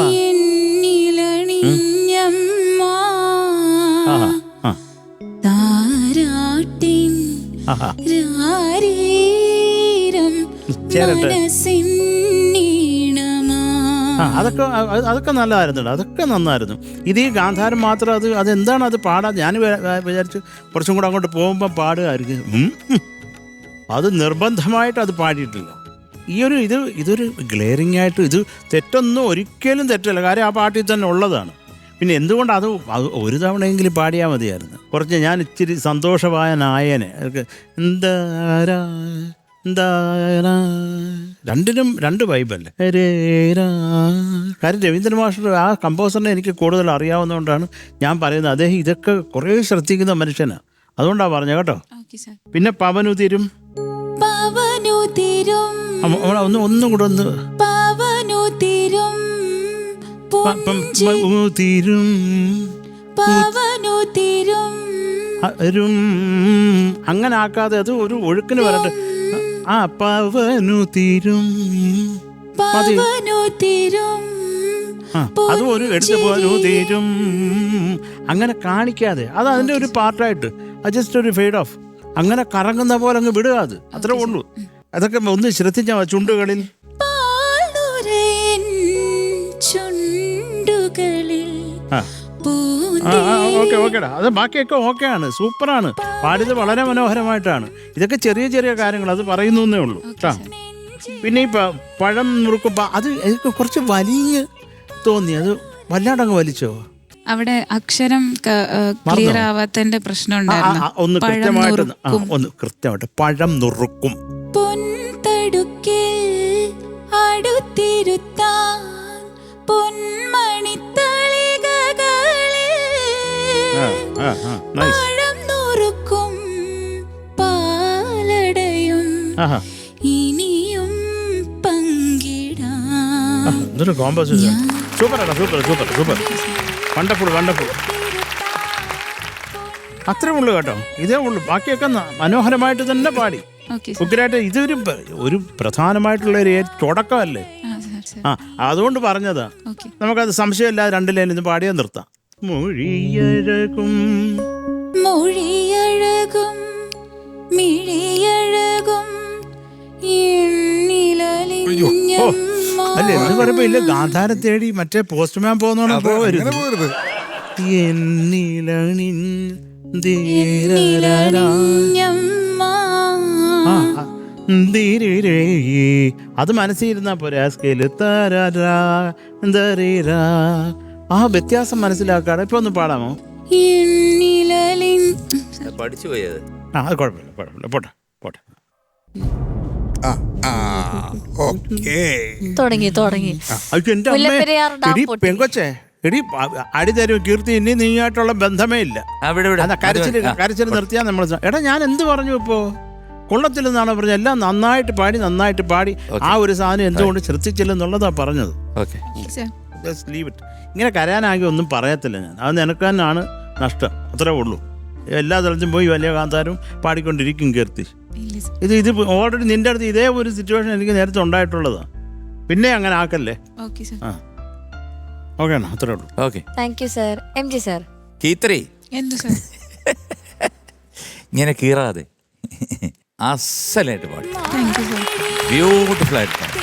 അതൊക്കെ നല്ലതായിരുന്നു. അതൊക്കെ നന്നായിരുന്നു. ഇത് ഈ ഗാന്ധാരം മാത്രം അതെന്താണ് അത് പാടാൻ ഞാൻ വിചാരിച്ചു കുറച്ചും കൂടെ അങ്ങോട്ട് പോകുമ്പോൾ പാടുകയായിരിക്കും. അത് നിർബന്ധമായിട്ട് അത് പാടിയിട്ടില്ല. ഇതൊരു ഗ്ലെയറിംഗ് ആയിട്ട് ഇത് തെറ്റൊന്നും ഒരിക്കലും തെറ്റല്ല. കാര്യം ആ പാട്ടിൽ തന്നെ ഉള്ളതാണ്. പിന്നെ എന്തുകൊണ്ട് അത് ഒരു തവണയെങ്കിലും പാടിയാൽ മതിയായിരുന്നു. കുറച്ച് ഞാൻ ഇച്ചിരി സന്തോഷമായ നായനെ രണ്ടിനും രണ്ട് വൈബല്ലേ. കാര്യം രവീന്ദ്ര മാസ്റ്റർ ആ കമ്പോസറിനെ എനിക്ക് കൂടുതൽ അറിയാവുന്നതുകൊണ്ടാണ് ഞാൻ പറയുന്നത്. അദ്ദേഹം ഇതൊക്കെ കുറേ ശ്രദ്ധിക്കുന്ന മനുഷ്യനാണ്, അതുകൊണ്ടാണ് പറഞ്ഞത് കേട്ടോ. പിന്നെ പവനുതിരും ഒന്നും കൂടെ ഒന്ന് അങ്ങനെ ആക്കാതെ അത് ഒരു ഒഴുക്കിന് വരട്ടെ. ആ പവനുതിരും മതി. അതും ഒരു എടുത്ത് പവനുതിരും അങ്ങനെ കാണിക്കാതെ അത് അതിൻ്റെ ഒരു പാർട്ടായിട്ട് ജസ്റ്റ് ഒരു ഫെയ്ഡ് ഓഫ് അങ്ങനെ കറങ്ങുന്ന പോലെ അങ്ങ് വിടുക. അത് അത്രേ ഉള്ളൂ. അതൊക്കെ ഒന്ന് ശ്രദ്ധിച്ചാൽ ചുണ്ടുകളിൽ ഓക്കെ ഓക്കേടാ. അത് ബാക്കിയൊക്കെ ഓക്കെയാണ്, സൂപ്പറാണ്, പാടിയത് വളരെ മനോഹരമായിട്ടാണ്. ഇതൊക്കെ ചെറിയ ചെറിയ കാര്യങ്ങൾ അത് പറയുന്നു എന്നേ ഉള്ളൂ കേട്ടോ. പിന്നെ ഈ പഴം നുറുക്കുമ്പോൾ അത് എനിക്ക് കുറച്ച് വലിയ തോന്നി, അത് വല്ലാണ്ടങ്ങ് വലിച്ചോ? അവിടെ അക്ഷരം ക്ലിയർ ആവാത്തതിന്റെ പ്രശ്നം ഒന്ന് കൃത്യമായിട്ട് പഴം നുറുക്കും. ഇനിയും പങ്കിടാം. കോമ്പോസിഷൻ സൂപ്പറാണ്, സൂപ്പർ വണ്ടർഫുൾ. അത്രേ ഉള്ളൂ കേട്ടോ, ഇതേ ഉള്ളൂ. ബാക്കിയൊക്കെ മനോഹരമായിട്ട് തന്നെ പാടി ഉഗ്രായിട്ട്. ഇതൊരു ഒരു പ്രധാനമായിട്ടുള്ള ഒരു തുടക്കമല്ലേ. അതുകൊണ്ട് പറഞ്ഞതാ. നമുക്കത് സംശയമില്ലാതെ 2 ലൈനിൽ നിന്ന് പാടിയാൽ നിർത്താം. മൊഴിയഴകും മിഴിയഴകും അല്ലേ എന്ന് പറയുമ്പോ ഇല്ല, ഗാന്ധാരം തേടി മറ്റേ പോസ്റ്റ്മാൻ പോകുന്നോണം പോവരുത്. അത് മനസ്സിലിരുന്നാ പോരെ. ആ വ്യത്യാസം മനസ്സിലാക്കാതെ ഇപ്പൊ ഒന്ന് പാടാമോ? പഠിച്ചു പോയത്. അത് കുഴപ്പമില്ല, പോട്ടെ. തുടങ്ങി പെങ്കൊച്ചേ, എടി അടി തരും കീർത്തി, ഇനി നീയായിട്ടുള്ള ബന്ധമേ ഇല്ല. കരച്ചിൽ നിർത്തിയാൽ നമ്മൾ. എടാ ഞാൻ എന്ത് പറഞ്ഞു ഇപ്പോ? കൊള്ളത്തില്ലെന്നാണ് പറഞ്ഞത്. എല്ലാം നന്നായിട്ട് പാടി ആ ഒരു സാധനം എന്തുകൊണ്ട് ശ്രദ്ധിച്ചില്ലെന്നുള്ളതാ പറഞ്ഞത്. ഇങ്ങനെ കരയാനാകെ ഒന്നും പറയത്തില്ല ഞാൻ. അത് നിനക്ക് തന്നെയാണ് നഷ്ടം, അത്രേ ഉള്ളൂ. എല്ലാ സ്ഥലത്തും പോയി വലിയ കാന്താരും പാടിക്കൊണ്ടിരിക്കും കീർത്തി. ഇത് ഓൾറെഡി നിന്റെ അടുത്ത് ഇതേ ഒരു സിറ്റുവേഷൻ എനിക്ക് നേരത്തെ ഉണ്ടായിട്ടുള്ളതാ. പിന്നെ അങ്ങനെ ആക്കല്ലേ. ഓക്കെ അത്രേ ഉള്ളൂ. Okay, thank you sir. MG sir, കീത്രി ഇങ്ങനെ കീറാതെ അസലായിട്ട് പാടി, ബ്യൂട്ടിഫുൾ ആയിട്ട് പാടി.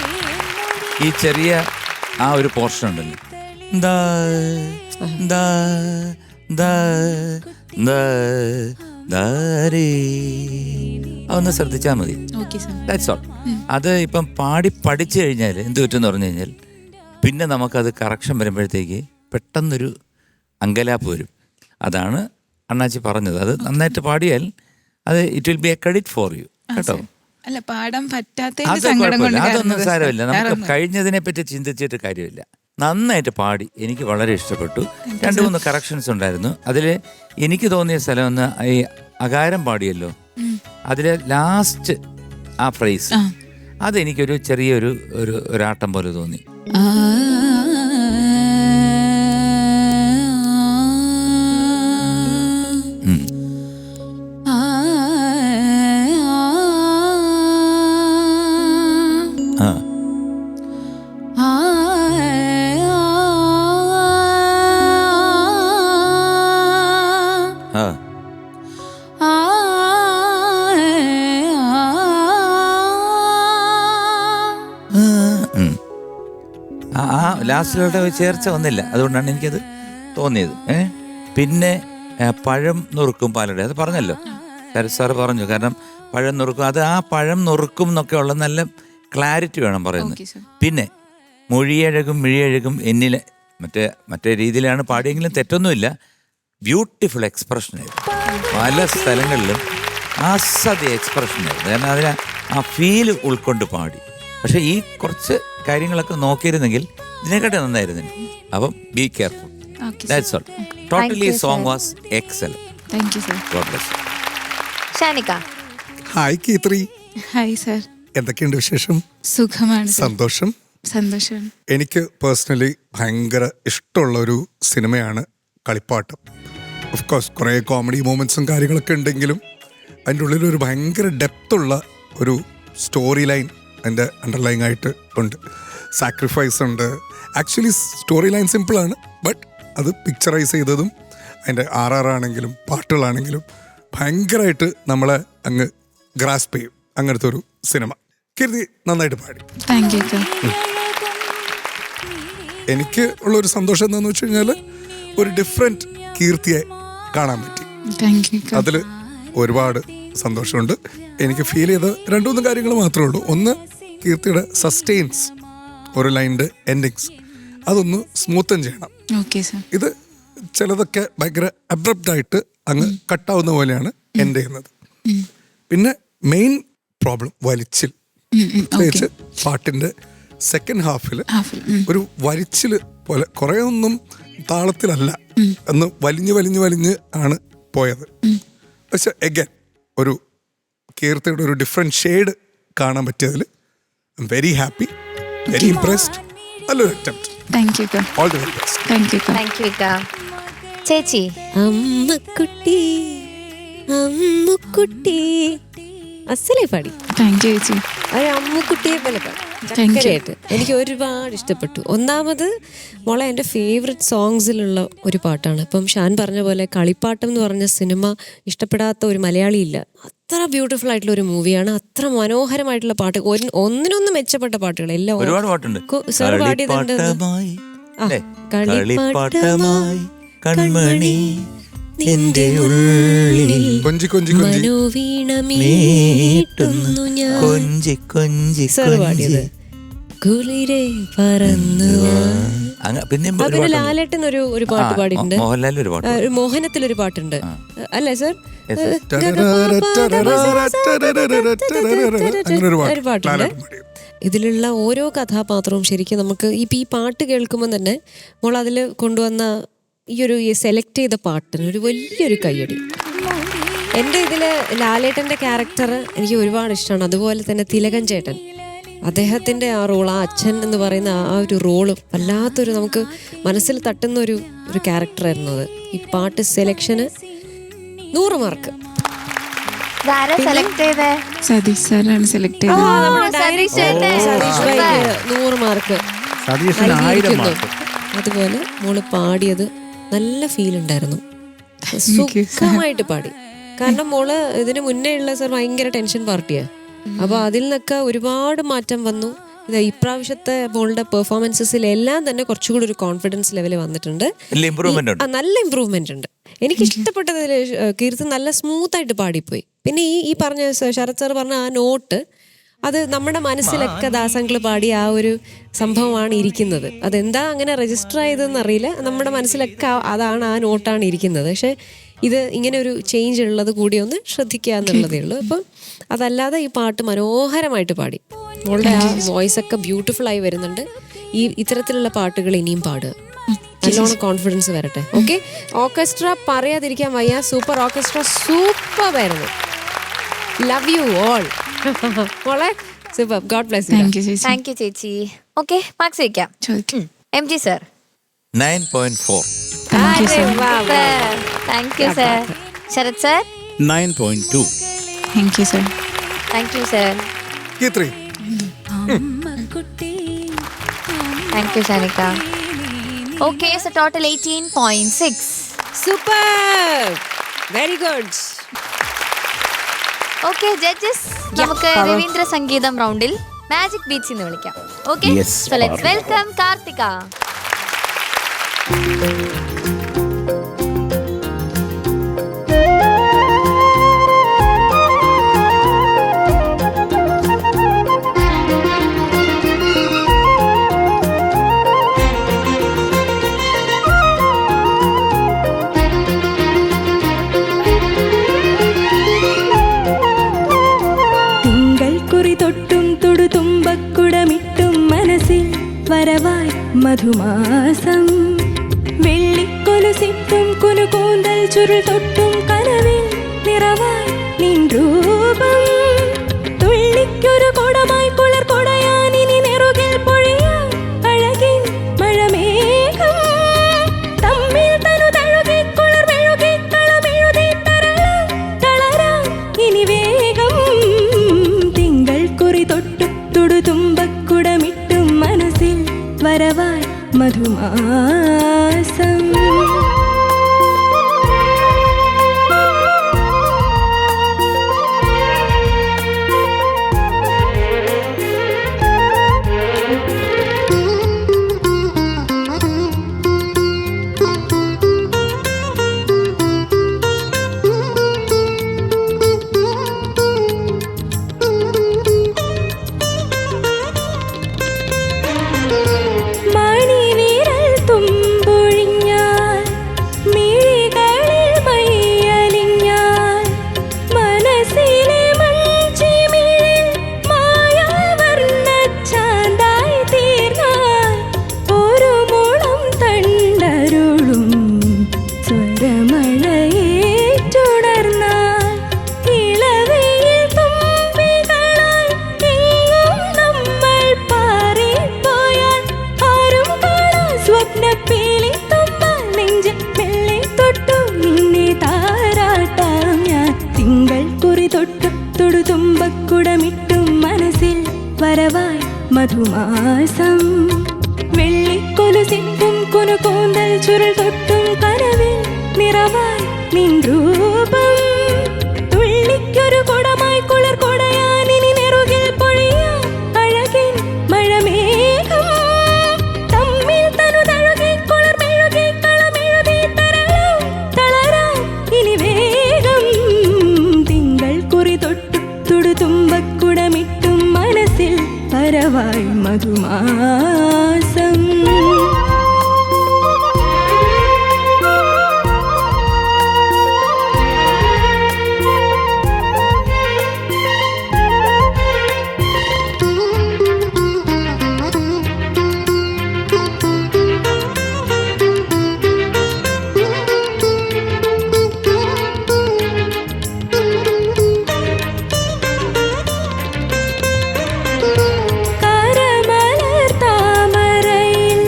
ഈ ചെറിയ ആ ഒരു പോർഷൻ ഉണ്ടല്ലോ, അതൊന്ന് ശ്രദ്ധിച്ചാൽ മതി. That's all. അത് ഇപ്പം പാടി പഠിച്ചു കഴിഞ്ഞാൽ എന്ത് പറ്റുമെന്ന് പറഞ്ഞു കഴിഞ്ഞാൽ പിന്നെ നമുക്കത് കറക്ഷൻ വരുമ്പോഴത്തേക്ക് പെട്ടെന്നൊരു അങ്കലാപ്പ് വരും. അതാണ് അണ്ണാച്ചി പറഞ്ഞത്. അത് നന്നായിട്ട് പാടിയാൽ അത് it will be A credit for you കേട്ടോ. അല്ല, പാടാൻ പറ്റാത്ത അതൊന്നും സാരമില്ല. നമുക്ക് കഴിഞ്ഞതിനെ പറ്റി ചിന്തിച്ചിട്ട് കാര്യമില്ല. നന്നായിട്ട് പാടി, എനിക്ക് വളരെ ഇഷ്ടപ്പെട്ടു. 2-3 കറക്ഷൻസ് ഉണ്ടായിരുന്നു. അതിൽ എനിക്ക് തോന്നിയ സ്ഥലം ഒന്ന് ഈ അകാരം പാടിയല്ലോ, അതിലെ ലാസ്റ്റ് ആ ഫ്രേസ് അതെനിക്കൊരു ചെറിയൊരു ഒരാട്ടം പോലെ തോന്നി. ലാസ്റ്റിലോട്ട് ചേർച്ച വന്നില്ല, അതുകൊണ്ടാണ് എനിക്കത് തോന്നിയത്. പിന്നെ പഴം നുറുക്കും പാലട, അത് പറഞ്ഞല്ലോ ശരത് സാറ് പറഞ്ഞു. കാരണം പഴം നുറുക്കും, അത് ആ പഴം നുറുക്കും എന്നൊക്കെ ഉള്ള നല്ല ക്ലാരിറ്റി വേണം പറയുന്നത്. പിന്നെ മൊഴിയഴകും മിഴിയഴകും എന്നിലെ മറ്റേ രീതിയിലാണ് പാടിയെങ്കിലും തെറ്റൊന്നുമില്ല. ബ്യൂട്ടിഫുൾ എക്സ്പ്രഷനായിരുന്നു. പല സ്ഥലങ്ങളിലും അസാധ്യ എക്സ്പ്രഷനായിരുന്നു. കാരണം അതിന് ആ ഫീൽ ഉൾക്കൊണ്ട് പാടി. പക്ഷെ ഈ കുറച്ച് കാര്യങ്ങളൊക്കെ നോക്കിയിരുന്നെങ്കിൽ ഇതിനെക്കാട്ടി നന്നായിരുന്നു. അപ്പം be careful. That's all. Totally song was excellent. Thank you sir. God bless. Shanika. Hi കീത്രി, ഹായ് സർ. എന്തൊക്കെയുണ്ട് വിശേഷം? സുഖമാണ് സർ. സന്തോഷം. സന്തോഷമാണ്. എനിക്ക് പേഴ്സണലി ഭയങ്കര ഇഷ്ടമുള്ള ഒരു സിനിമയാണ് കളിപ്പാട്ടം. ഓഫ് കോഴ്സ് കുറേ കോമഡി മൂമെൻറ്റ്സും കാര്യങ്ങളൊക്കെ ഉണ്ടെങ്കിലും അതിൻ്റെ ഉള്ളിൽ ഒരു ഭയങ്കര ഡെപ്തുള്ള ഒരു സ്റ്റോറി ലൈൻ അതിൻ്റെ അണ്ടർലൈൻ ആയിട്ട് ഉണ്ട്. സാക്രിഫൈസ് ഉണ്ട്. ആക്ച്വലി സ്റ്റോറി ലൈൻ സിമ്പിളാണ്, ബട്ട് അത് പിക്ചറൈസ് ചെയ്തതും അതിൻ്റെ ആണെങ്കിലും പാട്ടുകളാണെങ്കിലും ഭയങ്കരമായിട്ട് നമ്മളെ അങ്ങ് ഗ്രാസ്പ് ചെയ്യും. അങ്ങനത്തെ ഒരു സിനിമ. കീർത്തി നന്നായിട്ട് പാടി. Thank you sir. എനിക്ക് ഉള്ളൊരു സന്തോഷം എന്താണെന്ന് വെച്ച് കഴിഞ്ഞാൽ ഒരു ഡിഫറെൻറ്റ് കീർത്തിയെ കാണാൻ പറ്റി. Thank you. അതിൽ ഒരുപാട് സന്തോഷമുണ്ട്. എനിക്ക് ഫീൽ ചെയ്ത 2-3 കാര്യങ്ങൾ മാത്രമേ ഉള്ളൂ. ഒന്ന്, കീർത്തിയുടെ സസ്റ്റെയിൻസ്, ഒരു ലൈൻ്റെ എൻഡിങ്സ് അതൊന്ന് സ്മൂത്തൻ ചെയ്യണം. Okay sir. ഇത് ചിലതൊക്കെ ഭയങ്കര അബ്രപ്റ്റായിട്ട് അങ്ങ് കട്ടാവുന്ന പോലെയാണ് എൻഡ് ചെയ്യുന്നത്. പിന്നെ മെയിൻ പ്രോബ്ലം വലിച്ചിൽ, പ്രത്യേകിച്ച് പാട്ടിൻ്റെ സെക്കൻഡ് ഹാഫിൽ ഒരു വലിച്ചിൽ പോലെ കുറേ ഒന്നും താളത്തിലല്ല, എന്ന് വലിഞ്ഞ് വലിഞ്ഞ് വലിഞ്ഞ് ആണ് പോയത്. പക്ഷെ എഗൈൻ ഒരു കീർത്തിയുടെ ഒരു ഡിഫറെൻറ്റ് ഷെയ്ഡ് കാണാൻ പറ്റിയതിൽ I am very happy, very impressed. നല്ലൊരു attempt. Thank you sir. All the very best. Thank you. Thank you. ചേച്ചി. അമ്മക്കുട്ടി അമ്മുക്കുട്ടി അസലായി പാടി. താങ്ക് യു ചേച്ചി. ഒരു അമ്മുക്കുട്ടിയെ പോലെ പാടി. ചക്കരയായിട്ട് എനിക്ക് ഒരുപാട് ഇഷ്ടപ്പെട്ടു. ഒന്നാമത് മോളെ എൻ്റെ ഫേവററ്റ് സോങ്സിലുള്ള ഒരു പാട്ടാണ്. ഇപ്പം ഷാൻ പറഞ്ഞ പോലെ കളിപ്പാട്ടം എന്ന് പറഞ്ഞ സിനിമ ഇഷ്ടപ്പെടാത്ത ഒരു മലയാളി ഇല്ല. അത്ര ബ്യൂട്ടിഫുൾ ആയിട്ടുള്ള ഒരു മൂവിയാണ്. അത്ര മനോഹരമായിട്ടുള്ള പാട്ട്, ഒന്നിനൊന്നും മെച്ചപ്പെട്ട പാട്ടുകൾ എല്ലാം ഒരുപാട് പാട്ടുണ്ട്. സാർ പാടിയതുണ്ട്. കളിപ്പാട്ടമായി കൺമണി നിന്റെ ഉള്ളിൽ കൊഞ്ചി കൊഞ്ചി കൊഞ്ചി മനോവീണമീട്ടുന്നു ഞാൻ. കൊഞ്ചി കൊഞ്ചി സാർ പാടിയത് കുളിരെ പറന്നു. പിന്നെ ലാലേട്ടൻ ഒരു പാട്ട് പാടിയിട്ടുണ്ട്. മോഹൻലാൽ ഒരു പാട്ട്. ഒരു മോഹനത്തിലൊരു പാട്ടുണ്ട് അല്ലേ സാർ? ഒരു പാട്ടുണ്ട്. ഇതിലുള്ള ഓരോ കഥാപാത്രവും ശരിക്കും നമുക്ക് ഈ പാട്ട് കേൾക്കുമ്പോൾ തന്നെ മോൾ അതിൽ കൊണ്ടുവന്ന ഈ സെലക്ട് ചെയ്ത പാട്ടിന് ഒരു വലിയൊരു കയ്യടി. എൻ്റെ ഇതിൽ ലാലേട്ടൻ്റെ ക്യാരക്ടർ എനിക്ക് ഒരുപാട് ഇഷ്ടമാണ്. അതുപോലെ തന്നെ തിലകൻ ചേട്ടൻ, അദ്ദേഹത്തിൻ്റെ ആ റോൾ, ആ അച്ഛൻ എന്ന് പറയുന്ന ആ ഒരു റോള് വല്ലാത്തൊരു നമുക്ക് മനസ്സിൽ തട്ടുന്ന ഒരു ക്യാരക്ടറായിരുന്നു അത്. ഈ പാട്ട് സെലക്ഷന് 100 മാർക്ക്. സതീഷ് സാറാണ് സെലക്ട് ചെയ്തത്. 100 മാർക്ക്. അതുപോലെ മോള് പാടിയത് നല്ല ഫീൽ ഉണ്ടായിരുന്നു. സുഖമായിട്ട് പാടി. കാരണം മോള് ഇതിന് മുന്നേ ഉള്ള സാർ ഭയങ്കര ടെൻഷൻ പാർട്ടിയാ. അപ്പൊ അതിൽ നിന്നൊക്കെ ഒരുപാട് മാറ്റം വന്നു. ഇപ്രാവശ്യത്തെ മോളുടെ പെർഫോമൻസസിൽ എല്ലാം തന്നെ കുറച്ചുകൂടി ഒരു കോൺഫിഡൻസ് ലെവൽ വന്നിട്ടുണ്ട്. നല്ല ഇമ്പ്രൂവ്മെന്റ് ഉണ്ട്. എനിക്ക് ഇഷ്ടപ്പെട്ടതിൽ കീർത്തി നല്ല സ്മൂത്ത് ആയിട്ട് പാടിപ്പോയി. പിന്നെ ഈ പറഞ്ഞ ശരത് സാർ പറഞ്ഞ ആ നോട്ട്, അത് നമ്മുടെ മനസ്സിലൊക്കെ ദാസങ്കള് പാടിയ ആ ഒരു സംഭവമാണ് ഇരിക്കുന്നത്. അതെന്താ അങ്ങനെ രജിസ്റ്റർ ആയതെന്ന് അറിയില്ല. നമ്മുടെ മനസ്സിലൊക്കെ അതാണ്, ആ നോട്ടാണ് ഇരിക്കുന്നത്. പക്ഷെ ഇത് ഇങ്ങനെ ഒരു ചേഞ്ച് ഉള്ളത് കൂടി ഒന്ന് ശ്രദ്ധിക്കുക എന്നുള്ളതേ ഉള്ളൂ. അപ്പം അതല്ലാതെ ഈ പാട്ട് മനോഹരമായിട്ട് പാടി. മോളുടെ ആ വോയിസ് ഒക്കെ ബ്യൂട്ടിഫുൾ ആയി വരുന്നുണ്ട്. ഇത്തരത്തിലുള്ള പാട്ടുകൾ ഇനിയും പാടുക. നല്ലോണം കോൺഫിഡൻസ് വരട്ടെ. ഓക്കെ. ഓർക്കസ്ട്ര പറയാതിരിക്കാൻ വയ്യ. സൂപ്പർ ഓർക്കസ്ട്ര, സൂപ്പർ ആയിരുന്നു. Love you all. മോളെ super. God bless you. Thank you ചേച്ചി. ഓക്കെ, മാർക്സ് വയ്ക്കാം. MG sir 9.4. Thank you sir. Sharath sir 9.2. Thank you sir. Thank you sir. Keerthi thank you Shanika. Okay, so total 18.6. Super, very good. Okay judges, നമുക്ക് രവീന്ദ്ര സംഗീതം റൗണ്ടിൽ magic beats എന്ന് വിളിക്കാം. Okay, so let's welcome Karthika. മധുമാസം വെള്ളിക്കൊലുസിട്ടും കുനുകൂന്തൽ ചുരുൾ തൊട്ടും കനവിൽ നിറവായി നിൻ രൂപം തുള്ളിക്കൊരു കുടമായി കുളിർ കൊടയാൻ ഇനി നെറുകിൽ പൊഴിയാൻ അഴകിൻ മഴമേഘം തമ്മിൽ തനു തഴുകി കുളിർ മെഴുകി കളമെഴുതി തളരാം ഇനി വേഗം തിങ്കൾ കുറി തൊട്ടു തുടുതുമ്പക്കുടമിട്ടും മനസ്സിൽ വരവായി മധുമാസം മണിവിരൽ തുമ്പൊഴിഞ്ഞാൽ മിഴികളിൽ മയ്യലിഞ്ഞാൽ മനസ്സിലെ മഞ്ചിമിഴിൽ മായാവർണ്ണച്ചാന്തായി തീർന്നാൽ ഒരു മുളം തണ്ടരുളും സ്വരമഴയേറ്റുണർന്നാൽ ഇളവയിൽ തുമ്പികളായി എങ്ങും നമ്മൾ പാറിപ്പോയാൽ ആരും കാണാ സ്വപ്നപ്പേലി തുമ്പാൽ നെഞ്ചിൽ മെല്ലെ തൊട്ടു നിന്നെ താരാട്ടാം ഞാൻ തിങ്കൾ കുറി തൊട്ടു തുടുതുമ്പക്കുടമിട്ടും മനസ്സിൽ വരവായി മധുമാസം വെള്ളിക്കൊലുസിട്ടും കുനുകൂന്തൽ ചുരുൾ തൊട്ടും കനവിൽ നിറവായി നിൻ രൂപം തുള്ളിക്കൊരു കുടമായി കുളിർ കൊടയാൻ ഇനി നെറുകിൽ പൊഴിയാൻ അഴകിൻ മഴമേഘം തമ്മിൽ തനു തഴുകി കുളിർ മെഴുകി കളമെഴുതി തളരാം ഇനി വേഗം തിങ്കൾ കുറി തൊട്ടു തുടുതുമ്പക്കുടമിട്ടും മനസ്സിൽ പരവായി മധുമാസം കരമലർ താമരയിൽ